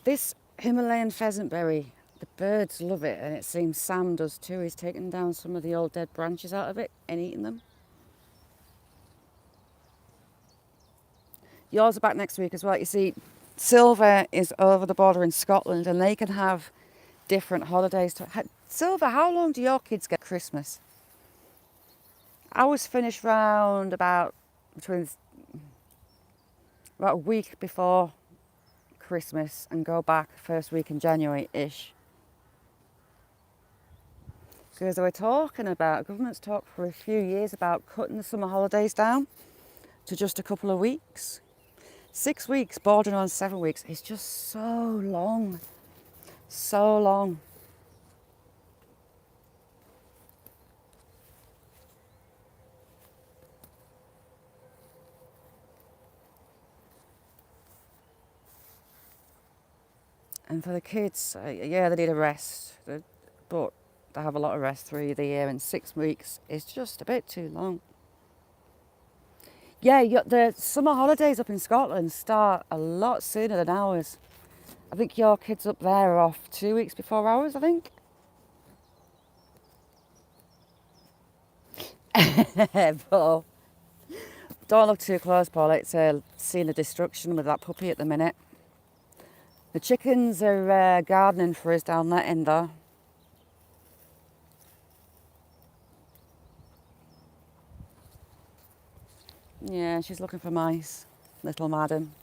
This Himalayan pheasant berry, the birds love it, and it seems Sam does too. He's taken down some of the old dead branches out of it and eating them. Yours are back next week as well. You see, Silver is over the border in Scotland and they can have different holidays. Silver, how long do your kids get Christmas? Ours finish round about a week before Christmas and go back first week in January-ish. Because they were talking about, government's talked for a few years about cutting the summer holidays down to just a couple of weeks. 6 weeks, bordering on 7 weeks, is just so long. So long. And for the kids, yeah, they need a rest, but they have a lot of rest through the year, and 6 weeks is just a bit too long. Yeah, the summer holidays up in Scotland start a lot sooner than ours. I think your kids up there are off 2 weeks before ours, I think. But don't look too close, Paul. It's seeing the destruction with that puppy at the minute. The chickens are gardening for us down that end there. Yeah, she's looking for mice, little madam.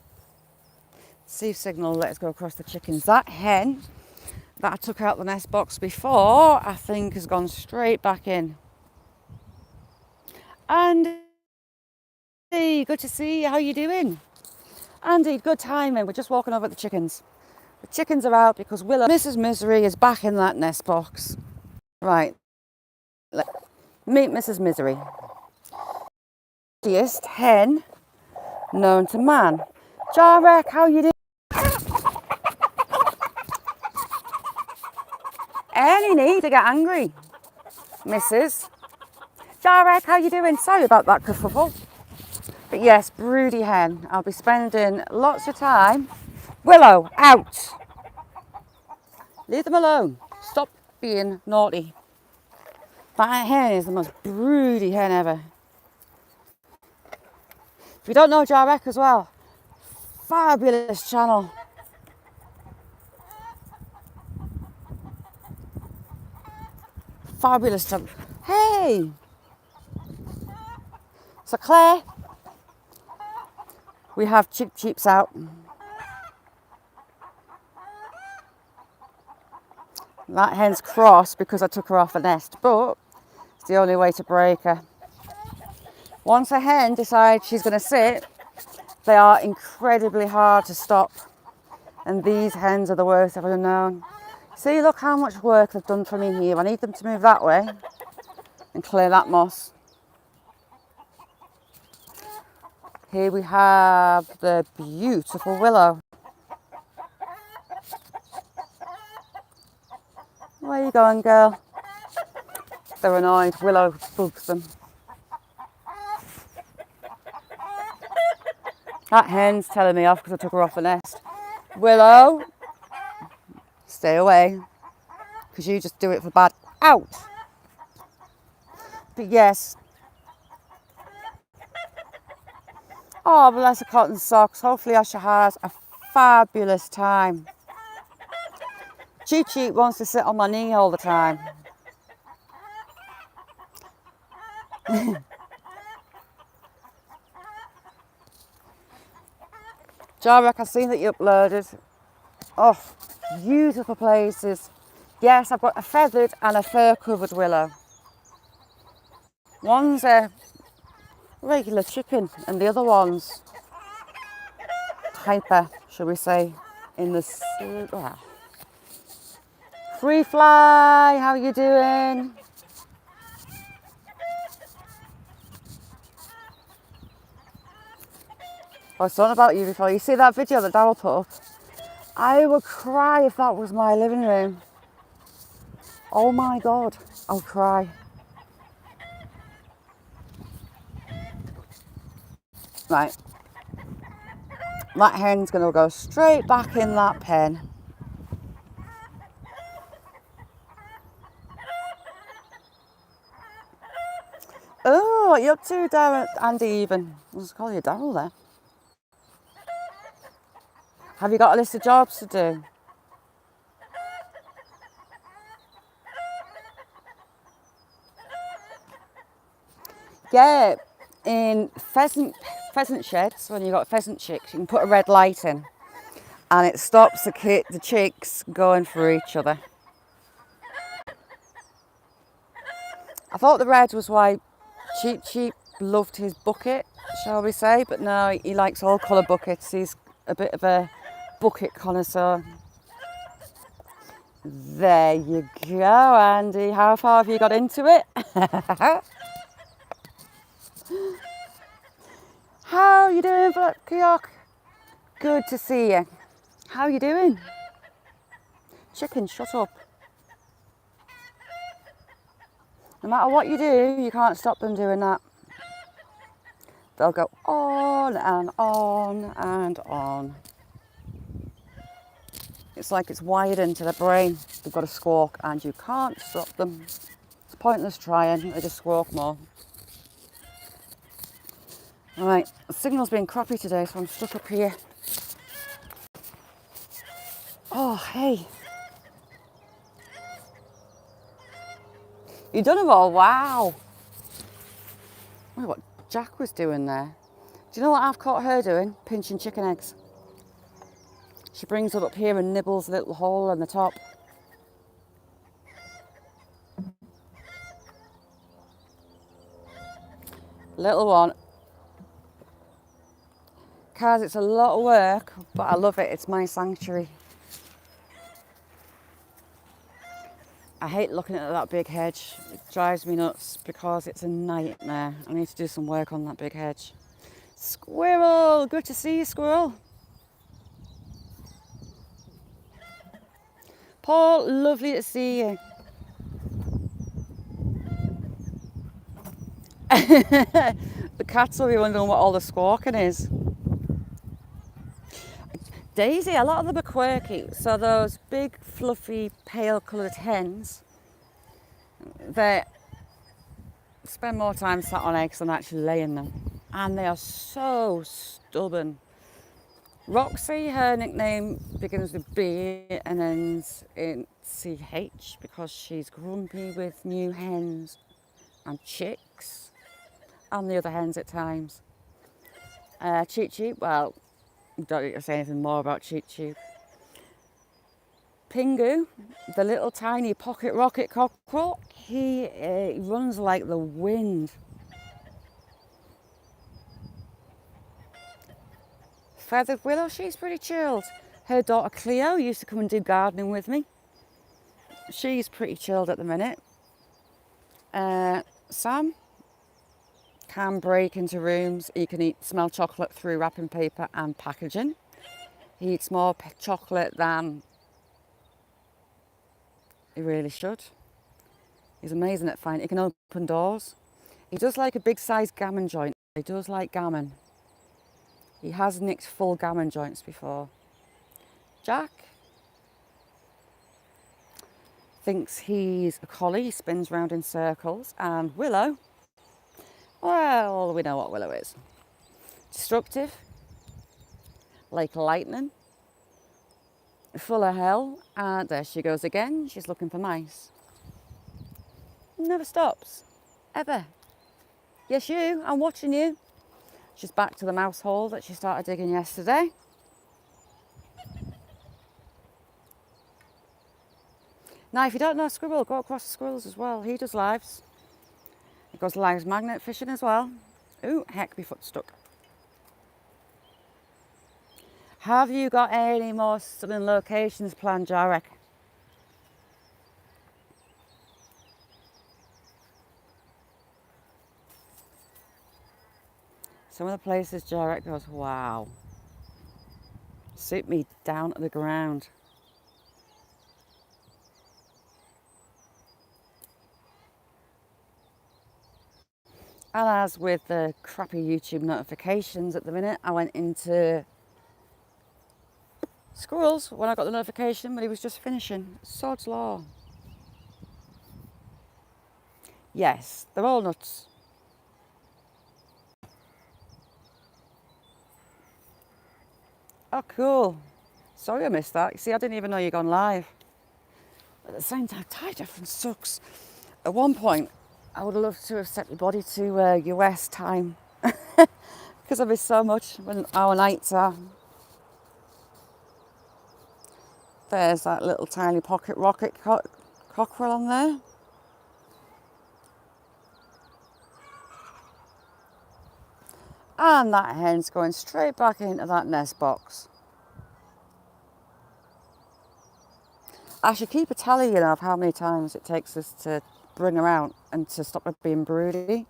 See if Signal will let us go across the chickens. That hen that I took out the nest box before, I think has gone straight back in. Andy, good to see you. How you doing? Andy, good timing. We're just walking over the chickens. The chickens are out because Willow, Mrs. Misery, is back in that nest box. Right. Meet Mrs. Misery. Prettiest hen known to man. Jarek, how you doing? Any need to get angry, Mrs. Jarek, how you doing? Sorry about that kerfuffle. But yes, broody hen. I'll be spending lots of time. Willow, out. Leave them alone. Stop being naughty. That hen is the most broody hen ever. If you don't know Jarek as well, fabulous channel. Fabulous channel. Hey! So Claire, we have Chip Cheeps out. That hen's cross because I took her off a nest, but it's the only way to break her. Once a hen decides she's going to sit, they are incredibly hard to stop. And these hens are the worst I've ever known. See, look how much work they've done for me here. I need them to move that way and clear that moss. Here we have the beautiful Willow. Where are you going, girl? They're annoyed. Willow bugs them. That hen's telling me off because I took her off the nest. Willow, stay away, because you just do it for bad. Out! But yes. Oh, bless her cotton socks. Hopefully Asha has a fabulous time. Cheep Cheep wants to sit on my knee all the time. Jarek, I've seen that you uploaded. Oh, beautiful places. Yes, I've got a feathered and a fur-covered willow. One's a regular chicken and the other one's hyper, shall we say, in the... Oh. Free Fly, how are you doing? I was talking about you before. You see that video that Daryl put up? I would cry if that was my living room. Oh my God, I'll cry. Right. That hen's going to go straight back in that pen. Oh, what are you up to, Darren? Andy even. I was calling you Daryl there. Have you got a list of jobs to do? Yeah, in pheasant sheds, when you've got pheasant chicks, you can put a red light in and it stops the chicks going for each other. I thought the red was why Cheep Cheep loved his bucket, shall we say, but no, he likes all colour buckets. He's a bit of a bucket connoisseur. There you go, Andy. How far have you got into it? How are you doing, Black Kiosk? Good to see you. How are you doing? Chicken, shut up. No matter what you do, you can't stop them doing that. They'll go on and on and on. It's like it's wired into their brain. They've got to squawk and you can't stop them. It's pointless trying, they just squawk more. Alright, the signal's been crappy today, so I'm stuck up here. Oh, hey. You done them all? Wow. I wonder what Jack was doing there. Do you know what I've caught her doing? Pinching chicken eggs. She brings them up here and nibbles a little hole in the top. Little one. Cause it's a lot of work, but I love it. It's my sanctuary. I hate looking at that big hedge. It drives me nuts because it's a nightmare. I need to do some work on that big hedge. Squirrel! Good to see you, squirrel. Paul, lovely to see you. The cats will be wondering what all the squawking is. Daisy, a lot of them are quirky. So those big, fluffy, pale coloured hens, they spend more time sat on eggs than actually laying them. And they are so stubborn. Roxy, her nickname begins with B and ends in CH because she's grumpy with new hens and chicks and the other hens at times. Cheep Cheep, well, don't need to say anything more about Cheep Cheep. Pingu, the little tiny pocket rocket cockerel, he runs like the wind. Feathered Willow, she's pretty chilled. Her daughter Cleo used to come and do gardening with me. She's pretty chilled at the minute. Sam can break into rooms. He can smell chocolate through wrapping paper and packaging. He eats more chocolate than he really should. He's amazing at finding. He can open doors. He does like a big sized gammon joint. He does like gammon. He has nicked full gammon joints before. Jack thinks he's a collie. He spins round in circles. And Willow, well, we know what Willow is. Destructive, like lightning, full of hell. And there she goes again. She's looking for mice. Never stops, ever. Yes, you, I'm watching you. She's back to the mouse hole that she started digging yesterday. Now, if you don't know Squirrel, go across the Squirrels as well. He does lives. He goes lives magnet fishing as well. Ooh, heck, my foot stuck. Have you got any more stunning locations planned, Jarek? Some of the places Jarek goes, wow. Suit me down to the ground. And as with the crappy YouTube notifications at the minute, I went into Squirrels when I got the notification, but he was just finishing. Sod's law. Yes, they're all nuts. Oh, cool. Sorry I missed that. You see, I didn't even know you'd gone live. At the same time, time difference sucks. At one point, I would have loved to have set my body to US time because I miss so much when our nights are. There's that little tiny pocket rocket cockerel on there. And that hen's going straight back into that nest box. I should keep a tally, you know, of how many times it takes us to bring her out and to stop her being broody.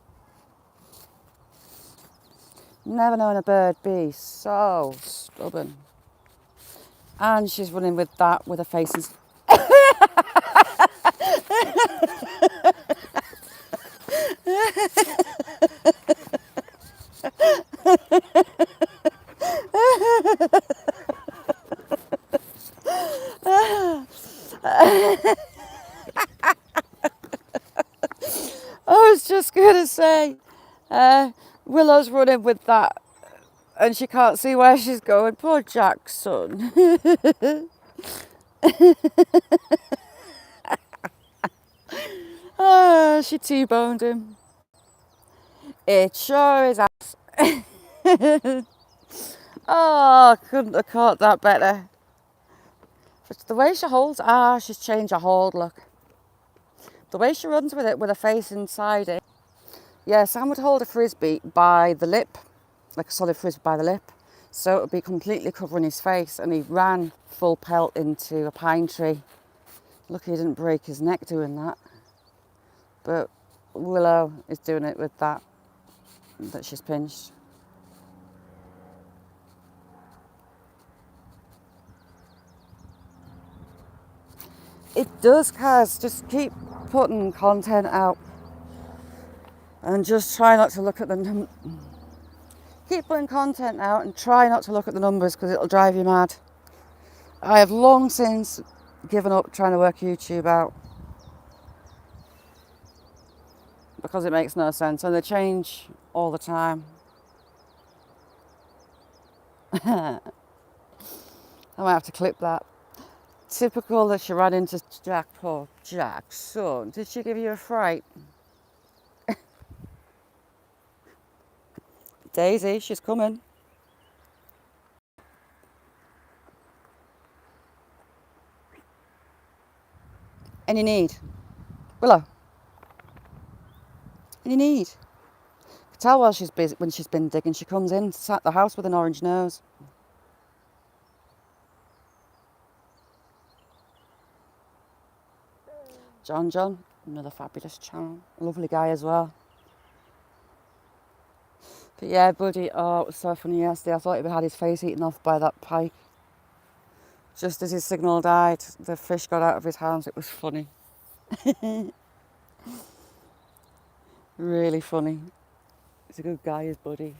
Never known a bird be so stubborn. And she's running with that with her faces. I was just going to say, Willow's running with that and she can't see where she's going. Poor Jackson. She T-boned him. It sure is ass. Oh, I couldn't have caught that better. But the way she holds, she's changed her hold, look. The way she runs with it, with her face inside it. Yeah, Sam would hold a frisbee by the lip, like a solid frisbee by the lip, so it would be completely covering his face, and he ran full pelt into a pine tree. Lucky he didn't break his neck doing that. But Willow is doing it with that she's pinched. It does, Kaz. Just keep putting content out and just try not to look at the keep putting content out and try not to look at the numbers, because it'll drive you mad. I have long since given up trying to work YouTube out because it makes no sense and they change all the time. I might have to clip that. Typical that she ran into Jack. Poor Jackson. Did she give you a fright? Daisy, she's coming. Any need? Willow? Any need? I can tell while she's busy, when she's been digging, she comes in, sat the house with an orange nose. John, another fabulous channel. A lovely guy as well. But yeah, Buddy, oh, it was so funny yesterday. I thought he had his face eaten off by that pike. Just as his signal died, the fish got out of his hands. It was funny. Really funny. He's a good guy, his Buddy.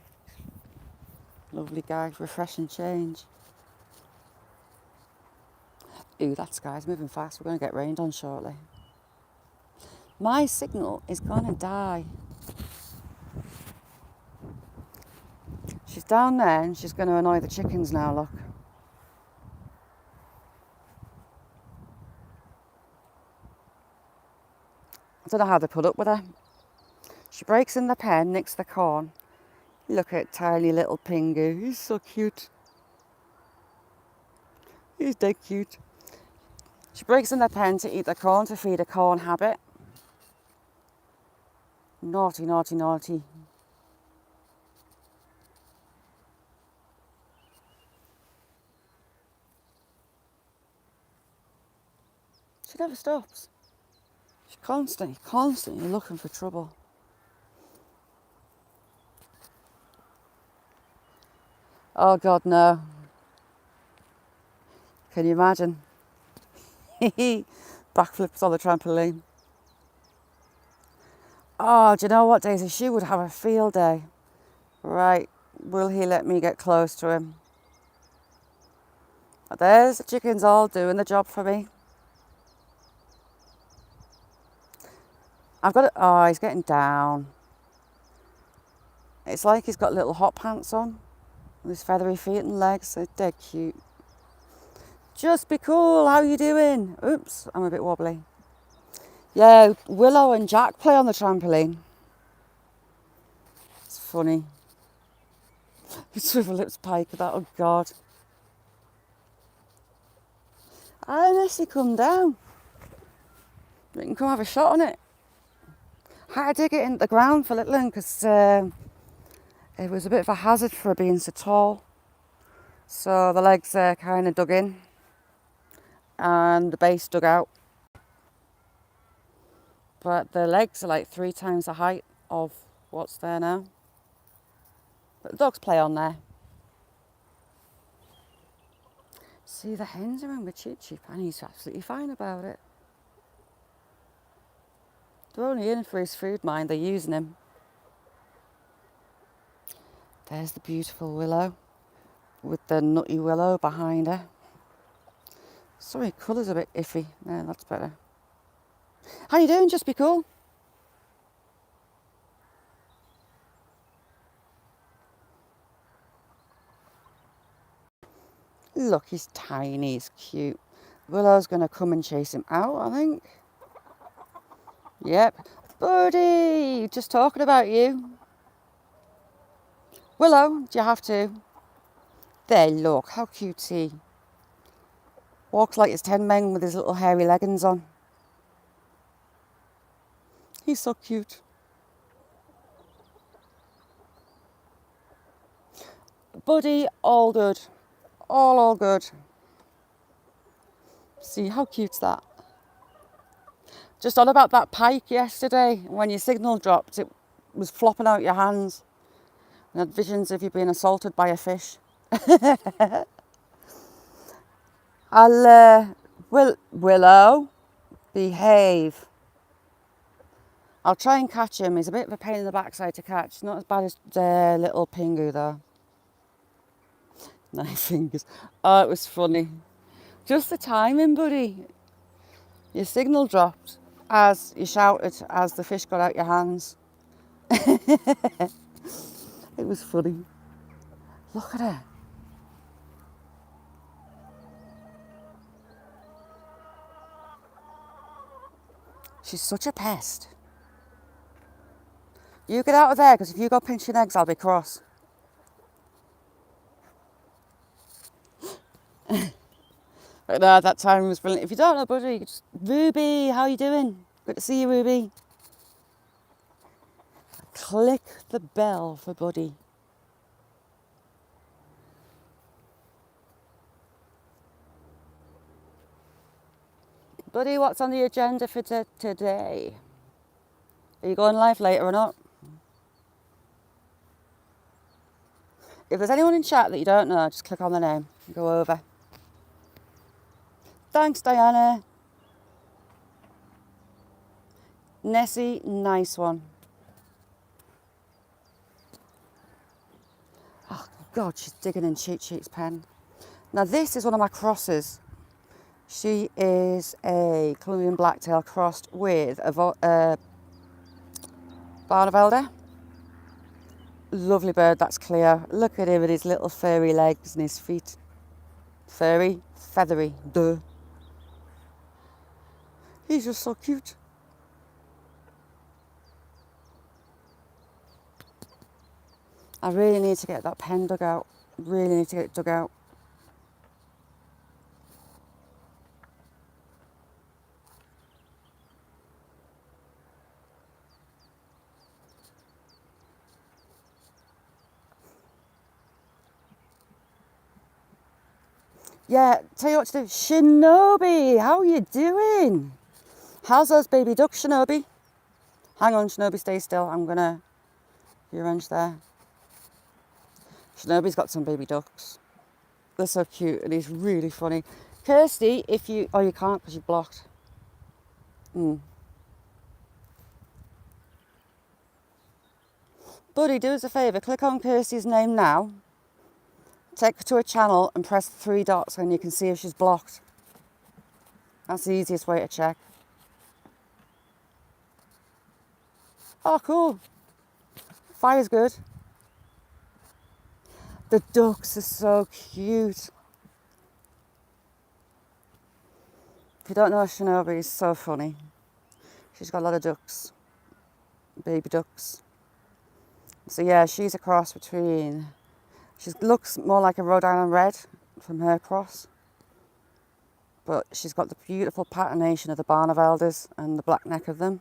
Lovely guy, refreshing change. Ooh, that sky's moving fast. We're going to get rained on shortly. My signal is going to die. She's down there and she's going to annoy the chickens now, look. I don't know how they put up with her. She breaks in the pen, nicks the corn. Look at tiny little Pingu. He's so cute. He's dead cute. She breaks in the pen to eat the corn, to feed a corn habit. Naughty, naughty, naughty. She never stops. She's constantly looking for trouble. Oh God, no. Can you imagine? Backflips on the trampoline. Oh, do you know what, Daisy? She would have a field day. Right, will he let me get close to him? There's the chickens all doing the job for me. I've got it. Oh, he's getting down. It's like he's got little hot pants on with his feathery feet and legs. They're dead cute. Just be cool. How you doing? Oops, I'm a bit wobbly. Yeah, Willow and Jack play on the trampoline. It's funny. Swivel lips pike at that. Oh God. Unless you come down, you can come have a shot on it. Had to dig it into the ground for little one because It was a bit of a hazard for her being so tall. So the legs are kind of dug in and the base dug out. But the legs are like 3 times the height of what's there now. But the dogs play on there. See, the hens are in with Chip Chip and he's absolutely fine about it. They're only in for his food, mind, they're using him. There's the beautiful willow with the nutty willow behind her. Sorry, colour's a bit iffy. Yeah, that's better. How you doing? Just be cool. Look, he's tiny, he's cute. Willow's going to come and chase him out, I think. Yep. Buddy, just talking about you. Willow, do you have to? There, look, how cute he. Walks like his 10 men with his little hairy leggings on. He's so cute. Buddy, all good. All good. See, how cute's that? Just on about that pike yesterday, when your signal dropped, it was flopping out your hands. And had visions of you being assaulted by a fish. Willow, behave. I'll try and catch him. He's a bit of a pain in the backside to catch. Not as bad as the little Pingu though. 9 fingers. Oh, it was funny. Just the timing, buddy. Your signal dropped as you shouted as the fish got out your hands. It was funny. Look at her. She's such a pest. You get out of there, because if you go pinching eggs, I'll be cross. But no, that time was brilliant. If you don't know, buddy, just, Ruby, how you doing? Good to see you, Ruby. Click the bell for Buddy. Buddy, what's on the agenda for today? Are you going live later or not? If there's anyone in chat that you don't know, just click on the name and go over. Thanks, Diana. Nessie, nice one. Oh, God, she's digging in Cheat Sheet's pen. Now, this is one of my crosses. She is a Colombian blacktail crossed with a Barnevelder. Lovely bird, that's clear. Look at him with his little furry legs and his feet. Furry, feathery, duh. He's just so cute. I really need to get that pen dug out. Really need to get it dug out. Yeah, tell you what to do. Shinobi, how are you doing? How's those baby ducks, Shinobi? Hang on, Shinobi, stay still. I'm going to rearrange there. Shinobi's got some baby ducks. They're so cute and he's really funny. Kirsty, if you... Oh, you can't because you're blocked. Buddy, do us a favour. Click on Kirsty's name now. Take her to her channel and press the 3 dots and you can see if she's blocked. That's the easiest way to check. Oh, cool. Fire's good. The ducks are so cute. If you don't know Shinobi, it's so funny. She's got a lot of ducks. Baby ducks. So yeah, she's a cross between... She looks more like a Rhode Island Red from her cross. But she's got the beautiful patternation of the Barnevelders and the black neck of them.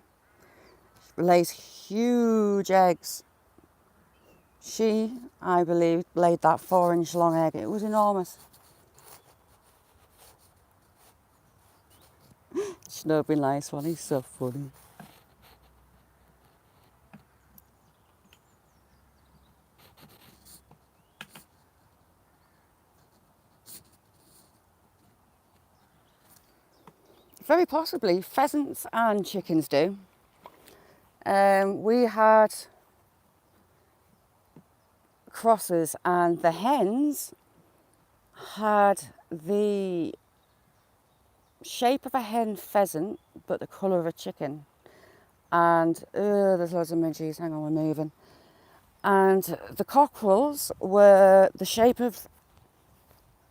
She lays huge eggs. She, I believe, laid that 4-inch long egg. It was enormous. Snowy nice one, he's so funny. Very possibly, pheasants and chickens do. We had crosses, and the hens had the shape of a hen pheasant, but the colour of a chicken. And there's loads of midges. Hang on, we're moving. And the cockerels were the shape of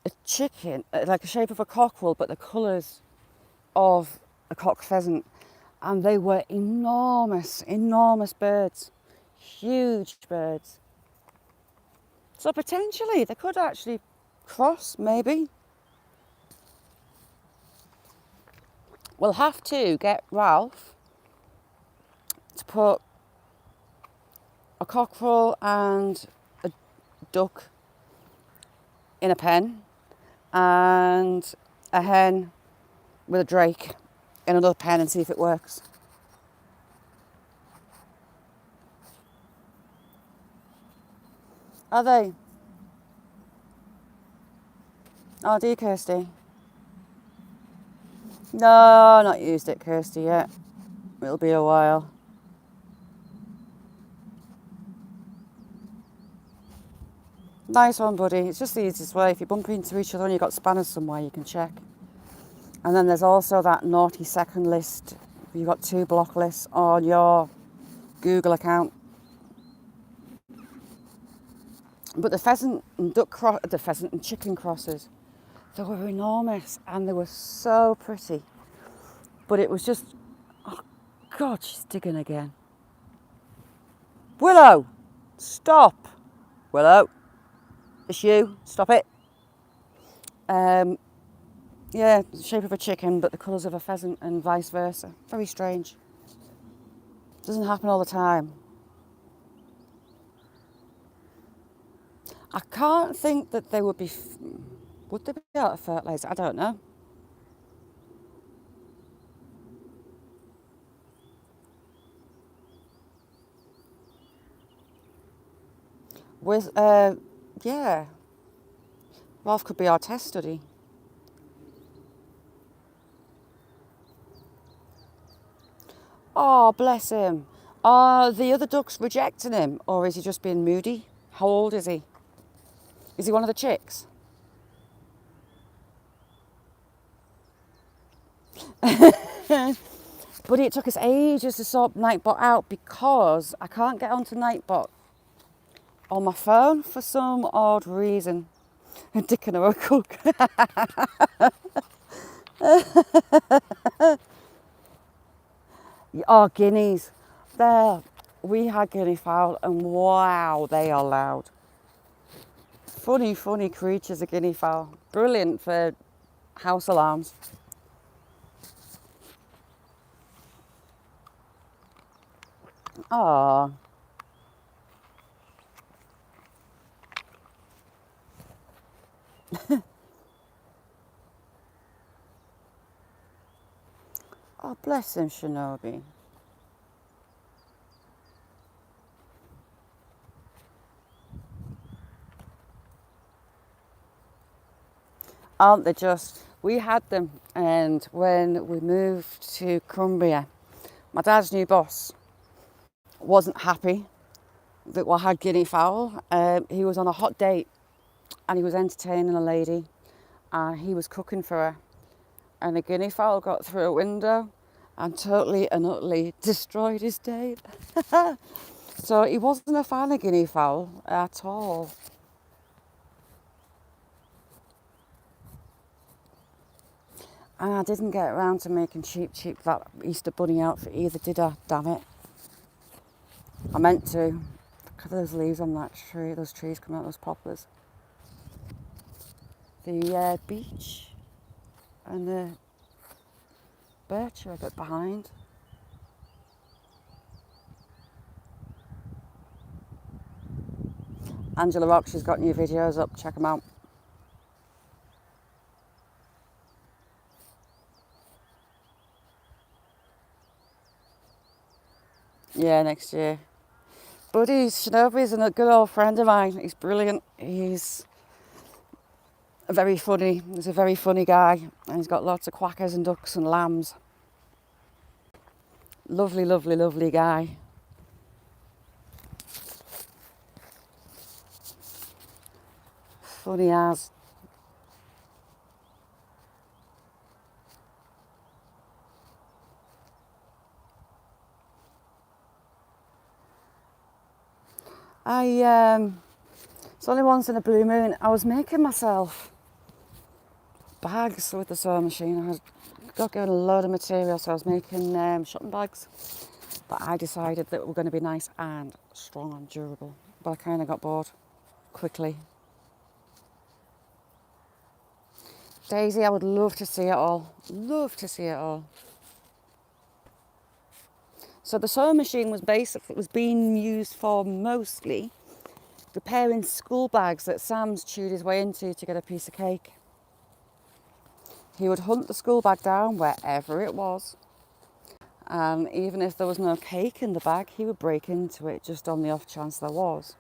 a chicken, like the shape of a cockerel, but the colours of a cock pheasant. And they were enormous, enormous birds, huge birds. So potentially they could actually cross, maybe. We'll have to get Ralph to put a cockerel and a duck in a pen, and a hen with a drake in another pen, and see if it works. Are they? Oh, do you, Kirsty? No, not used it, Kirsty, yet. It'll be a while. Nice one, buddy. It's just the easiest way. If you bump into each other and you've got spanners somewhere, you can check. And then there's also that naughty second list. You've got 2 block lists on your Google account. But the pheasant and chicken crosses, they were enormous and they were so pretty. But it was just, oh God, she's digging again. Willow, stop. Willow, it's you, stop it. Yeah, the shape of a chicken, but the colours of a pheasant, and vice versa. Very strange. Doesn't happen all the time. I can't think that they would be. Would they be able to fertilise? I don't know. With yeah, Ralph could be our test study. Oh, bless him. Are the other ducks rejecting him, or is he just being moody? How old is he? Is he one of the chicks? But it took us ages to sort Nightbot out because I can't get onto Nightbot on my phone for some odd reason. Dickon or a cook. Oh, guineas. There, we had guinea fowl, and wow, they are loud. Funny, funny creatures, a guinea fowl. Brilliant for house alarms. Ah. Oh, bless him, Shinobi. Aren't they just? We had them, and when we moved to Cumbria, my dad's new boss wasn't happy that we had guinea fowl. He was on a hot date, and he was entertaining a lady, and he was cooking for her, and a guinea fowl got through a window and totally and utterly destroyed his date. So he wasn't a fan of guinea fowl at all. And I didn't get around to making Cheep that Easter bunny outfit either, did I? Damn it. I meant to. Look at those leaves on that tree, those trees coming out, those poplars. The beech and the birch are a bit behind. Angela Rock, she's got new videos up, check them out. Yeah, next year. Buddy Shinobi's a good old friend of mine. He's brilliant. He's very funny. He's a very funny guy. And he's got lots of quackers and ducks and lambs. Lovely, lovely, lovely guy. Funny as. It's only once in a blue moon, I was making myself bags with the sewing machine. I got given a load of material, so I was making shopping bags. But I decided that were going to be nice and strong and durable. But I kind of got bored quickly. Daisy, I would love to see it all. Love to see it all. So the sewing machine was being used for mostly repairing school bags that Sam's chewed his way into to get a piece of cake. He would hunt the school bag down wherever it was, and even if there was no cake in the bag, he would break into it just on the off chance there was.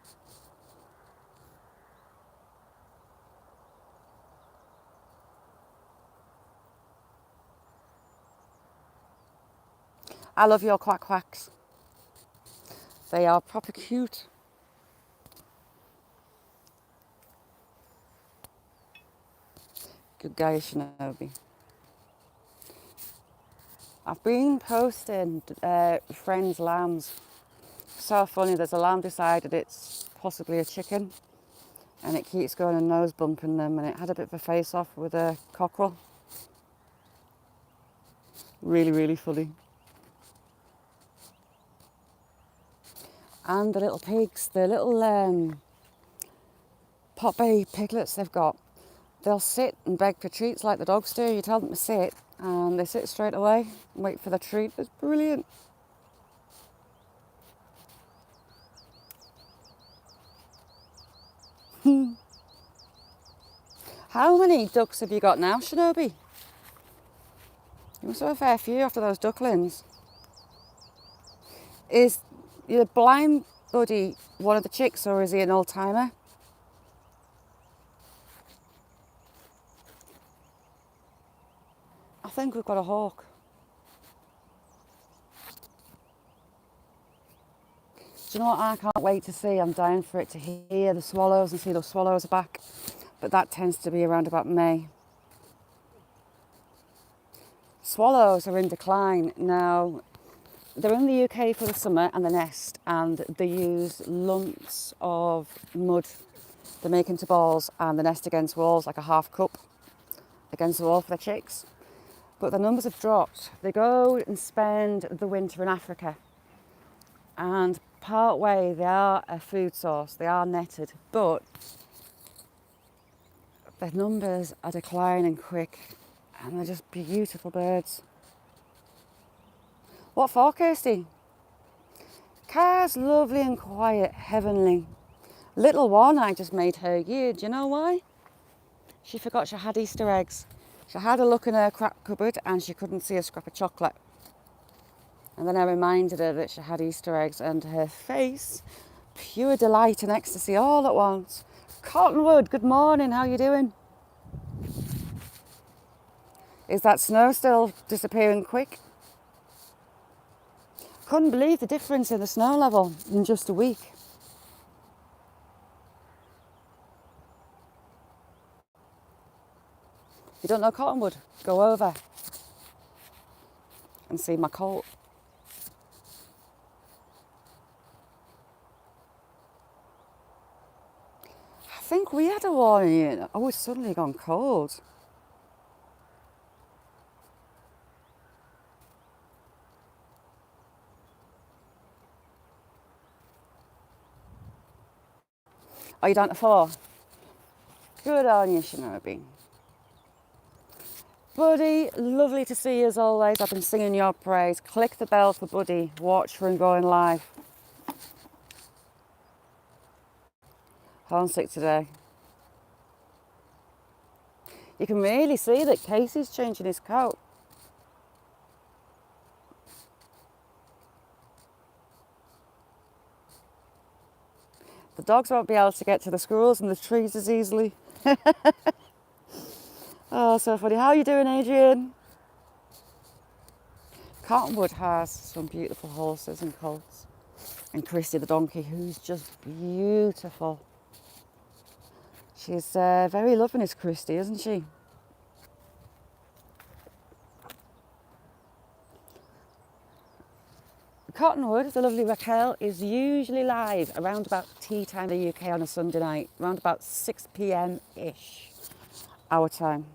I love your quack quacks. They are proper cute. Good guy, Shinobi. I've been posting friends' lambs. So funny, there's a lamb decided it's possibly a chicken and it keeps going and nose bumping them, and it had a bit of a face off with a cockerel. Really, really funny. And the little pigs, the little pot-bellied piglets they've got, they'll sit and beg for treats like the dogs do. You tell them to sit and they sit straight away and wait for the treat. It's brilliant. How many ducks have you got now, Shinobi? You must have a fair few after those ducklings. Is your blind buddy one of the chicks, or is he an old-timer? I think we've got a hawk. Do you know what I can't wait to see? I'm dying for it to hear the swallows and see the swallows are back. But that tends to be around about May. Swallows are in decline now. They're in the UK for the summer and the nest, and they use lumps of mud they make into balls and the nest against walls, like a half cup against the wall for the chicks. But the numbers have dropped. They go and spend the winter in Africa, and part way they are a food source, they are netted, but their numbers are declining quick, and they're just beautiful birds. What for, Kirsty? Car's lovely and quiet, heavenly. Little one, I just made her year. Do you know why? She forgot she had Easter eggs. She had a look in her crap cupboard and she couldn't see a scrap of chocolate. And then I reminded her that she had Easter eggs, and her face, pure delight and ecstasy all at once. Cottonwood, good morning, how you doing? Is that snow still disappearing quick? Couldn't believe the difference in the snow level in just a week. You don't know Cottonwood? Go over and see my colt. I think we had a warning. Oh, it's suddenly gone cold. Are you down to 4? Good on you, Shinobi. Buddy, lovely to see you as always. I've been singing your praise. Click the bell for Buddy. Watch for him going live. Homesick today. You can really see that Casey's changing his coat. The dogs won't be able to get to the squirrels and the trees as easily. Oh, so funny. How are you doing, Adrian? Cottonwood has some beautiful horses and colts. And Christy the donkey, who's just beautiful. She's very loving, is Christy, isn't she? Cottonwood, the lovely Raquel, is usually live around about tea time in the UK on a Sunday night, around about 6 p.m-ish, our time.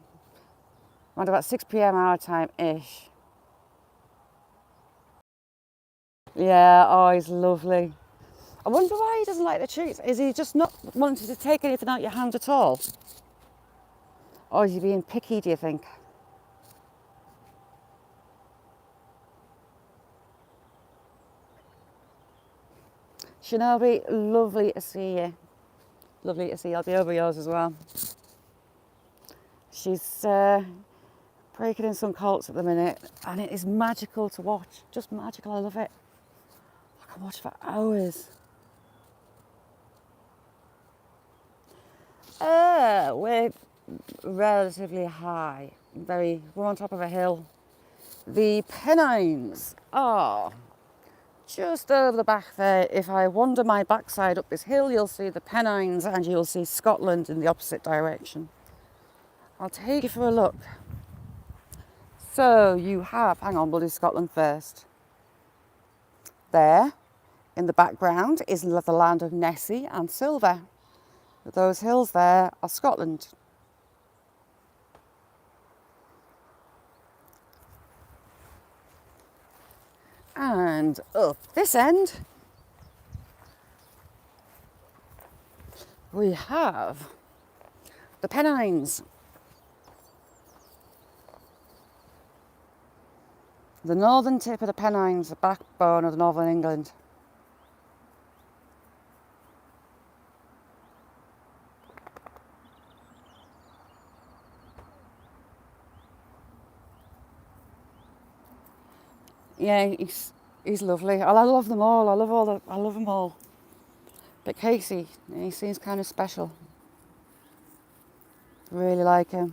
Around about 6 p.m. our time-ish. Yeah, oh, he's lovely. I wonder why he doesn't like the treats. Is he just not wanting to take anything out your hand at all? Or is he being picky, do you think? Shinobi, lovely to see you. Lovely to see you. I'll be over yours as well. She's breaking in some colts at the minute, and it is magical to watch. Just magical, I love it. I can watch for hours. We're relatively high. We're on top of a hill. The Pennines are just over the back there. If I wander my backside up this hill, you'll see the Pennines and you'll see Scotland in the opposite direction. I'll take you for a look. So you have, hang on, we'll do Scotland first. There, in the background, is the land of Nessie and Silver. Those hills there are Scotland. And up this end, we have the Pennines. The northern tip of the Pennines, the backbone of northern England. Yeah, he's lovely. I love them all. I love them all. But Casey, he seems kind of special. Really like him.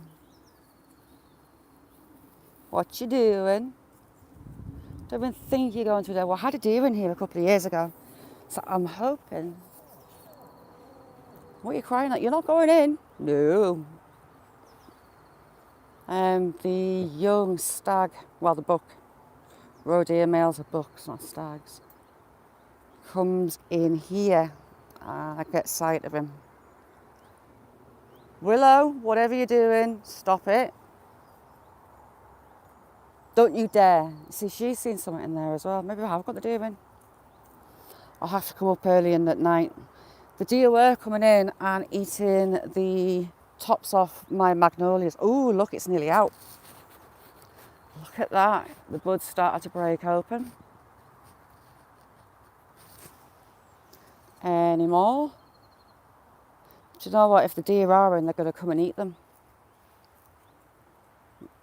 What you doing? Don't even think you're going through there. Well, I had a deer in here a couple of years ago, so I'm hoping. What are you crying at? You're not going in. No. The young stag, well, the buck. Roe deer males are bucks, not stags. Comes in here, and I get sight of him. Willow, whatever you're doing, stop it. Don't you dare. See, she's seen something in there as well. Maybe I have got the deer in. I'll have to come up early and at night. The deer were coming in and eating the tops off my magnolias. Oh, look, it's nearly out. Look at that. The buds started to break open. Any more? Do you know what? If the deer are in, they're going to come and eat them.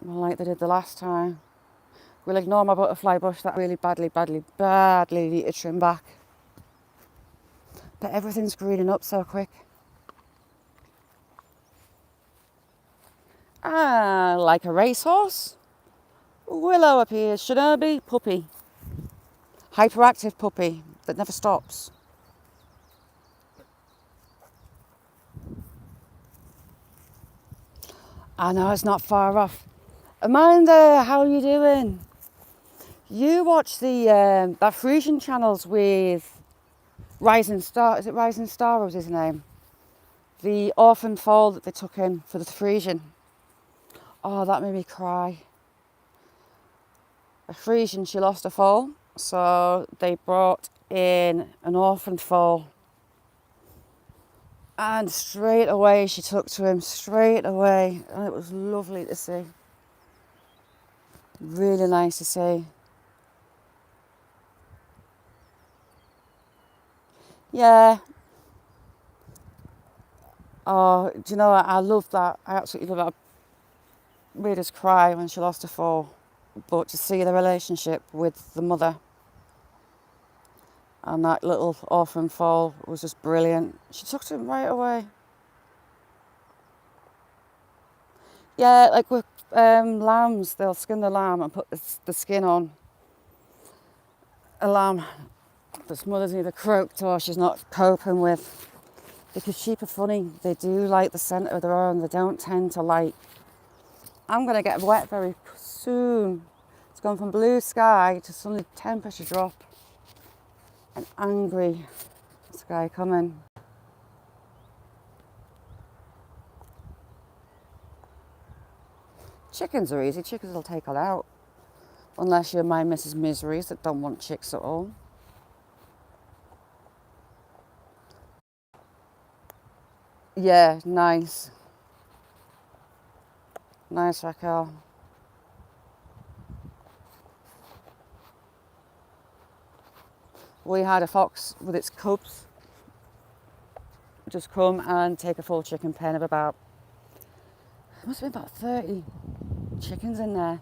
Like they did the last time. We'll ignore my butterfly bush that really badly need to trim back. But everything's greening up so quick. Ah, like a racehorse. Willow appears. Shinobi, puppy. Hyperactive puppy that never stops. I know it's not far off. Amanda, how are you doing? You watch the that Frisian channels with Rising Star. Is it Rising Star or was his name? The orphan foal that they took in for the Frisian. Oh, that made me cry. A Frisian, she lost a foal, so they brought in an orphan foal. And straight away she took to him, straight away. And it was lovely to see. Really nice to see. Yeah. Oh, do you know what? I love that. I absolutely love that. It made us cry when she lost her foal. But to see the relationship with the mother and that little orphan foal was just brilliant. She took to him right away. Yeah, like with lambs, they'll skin the lamb and put the skin on a lamb this mother's either croaked or she's not coping with. Because sheep are funny. They do like the scent of their own. They don't tend to like. I'm going to get wet very soon. It's gone from blue sky to suddenly temperature drop and angry sky coming. Chickens are easy. Chickens will take it out. Unless you're my Mrs. Miseries that don't want chicks at all. Yeah, nice. Nice, Raquel. We had a fox with its cubs just come and take a full chicken pen of about, it must have been about 30 chickens in there.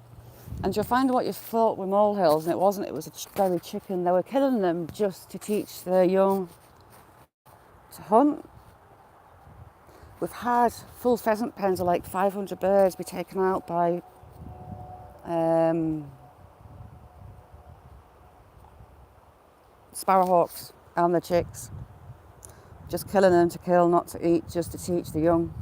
And you'll find what you thought were molehills, and it wasn't. It was a very chicken. They were killing them just to teach their young to hunt. We've had full pheasant pens of like 500 birds be taken out by sparrowhawks and the chicks. Just killing them to kill, not to eat, just to teach the young.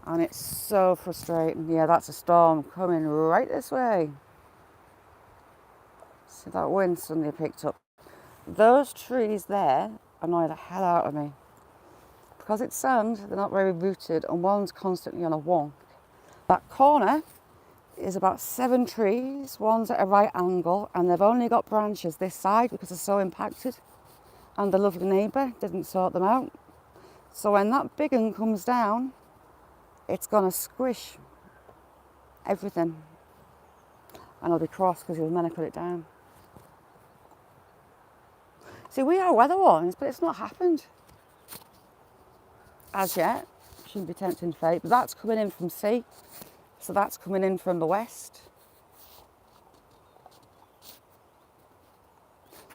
And it's so frustrating. Yeah, that's a storm coming right this way. See that wind suddenly picked up. Those trees there annoy the hell out of me. Because it's sand, they're not very rooted, and one's constantly on a wonk. That corner is about 7 trees. One's at a right angle, and they've only got branches this side because they're so impacted. And the lovely neighbour didn't sort them out. So when that big one comes down, it's going to squish everything. And I'll be cross because he was meant to cut it down. See, we are weather warnings, but it's not happened. As yet. Shouldn't be tempting fate. But that's coming in from sea. So that's coming in from the west.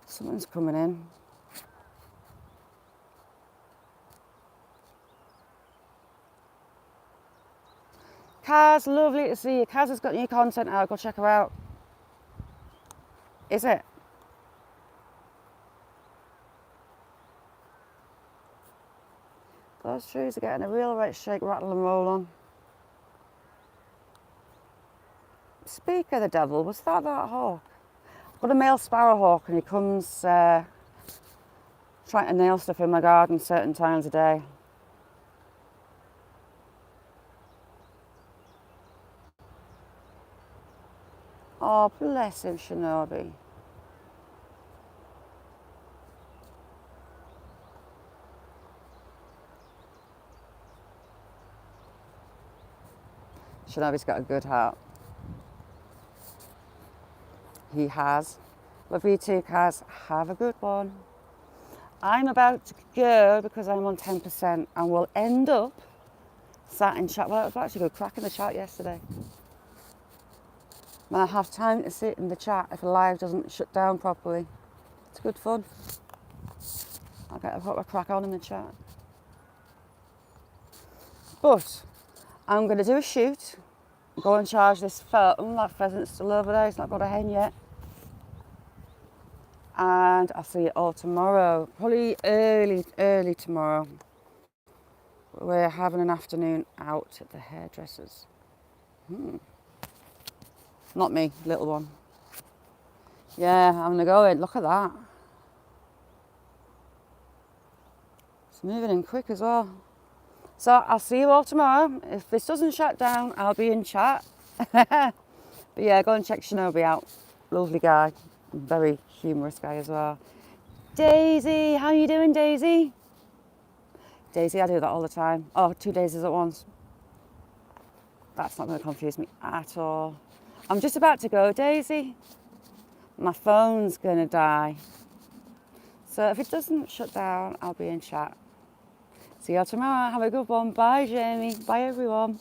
Something's coming in. Kaz, lovely to see you. Kaz has got new content out. Go check her out. Is it? Those trees are getting a real right shake, rattle and roll on. Speak of the devil, was that hawk? I've got a male sparrowhawk and he comes trying to nail stuff in my garden certain times of day. Oh, bless him, Shinobi. Shinobi's got a good heart. He has. Love you too, Kaz. Have a good one. I'm about to go because I'm on 10% and we'll end up sat in chat. Well, it was actually a good crack in the chat yesterday. When I have time to sit in the chat if a live doesn't shut down properly. It's good fun. I'll get a proper crack on in the chat. But I'm going to do a shoot. Go and charge this phone. That pheasant's still over there. He's not got a hen yet. And I'll see you all tomorrow. Probably early tomorrow. We're having an afternoon out at the hairdressers. Not me, little one. Yeah, I'm gonna go in. Look at that. It's moving in quick as well. So I'll see you all tomorrow. If this doesn't shut down, I'll be in chat. But yeah, go and check Shinobi out. Lovely guy. Very humorous guy as well. Daisy, how you doing, Daisy? Daisy, I do that all the time. Oh, 2 daisies at once. That's not going to confuse me at all. I'm just about to go, Daisy. My phone's going to die. So if it doesn't shut down, I'll be in chat. See you tomorrow. Have a good one. Bye, Jamie. Bye, everyone.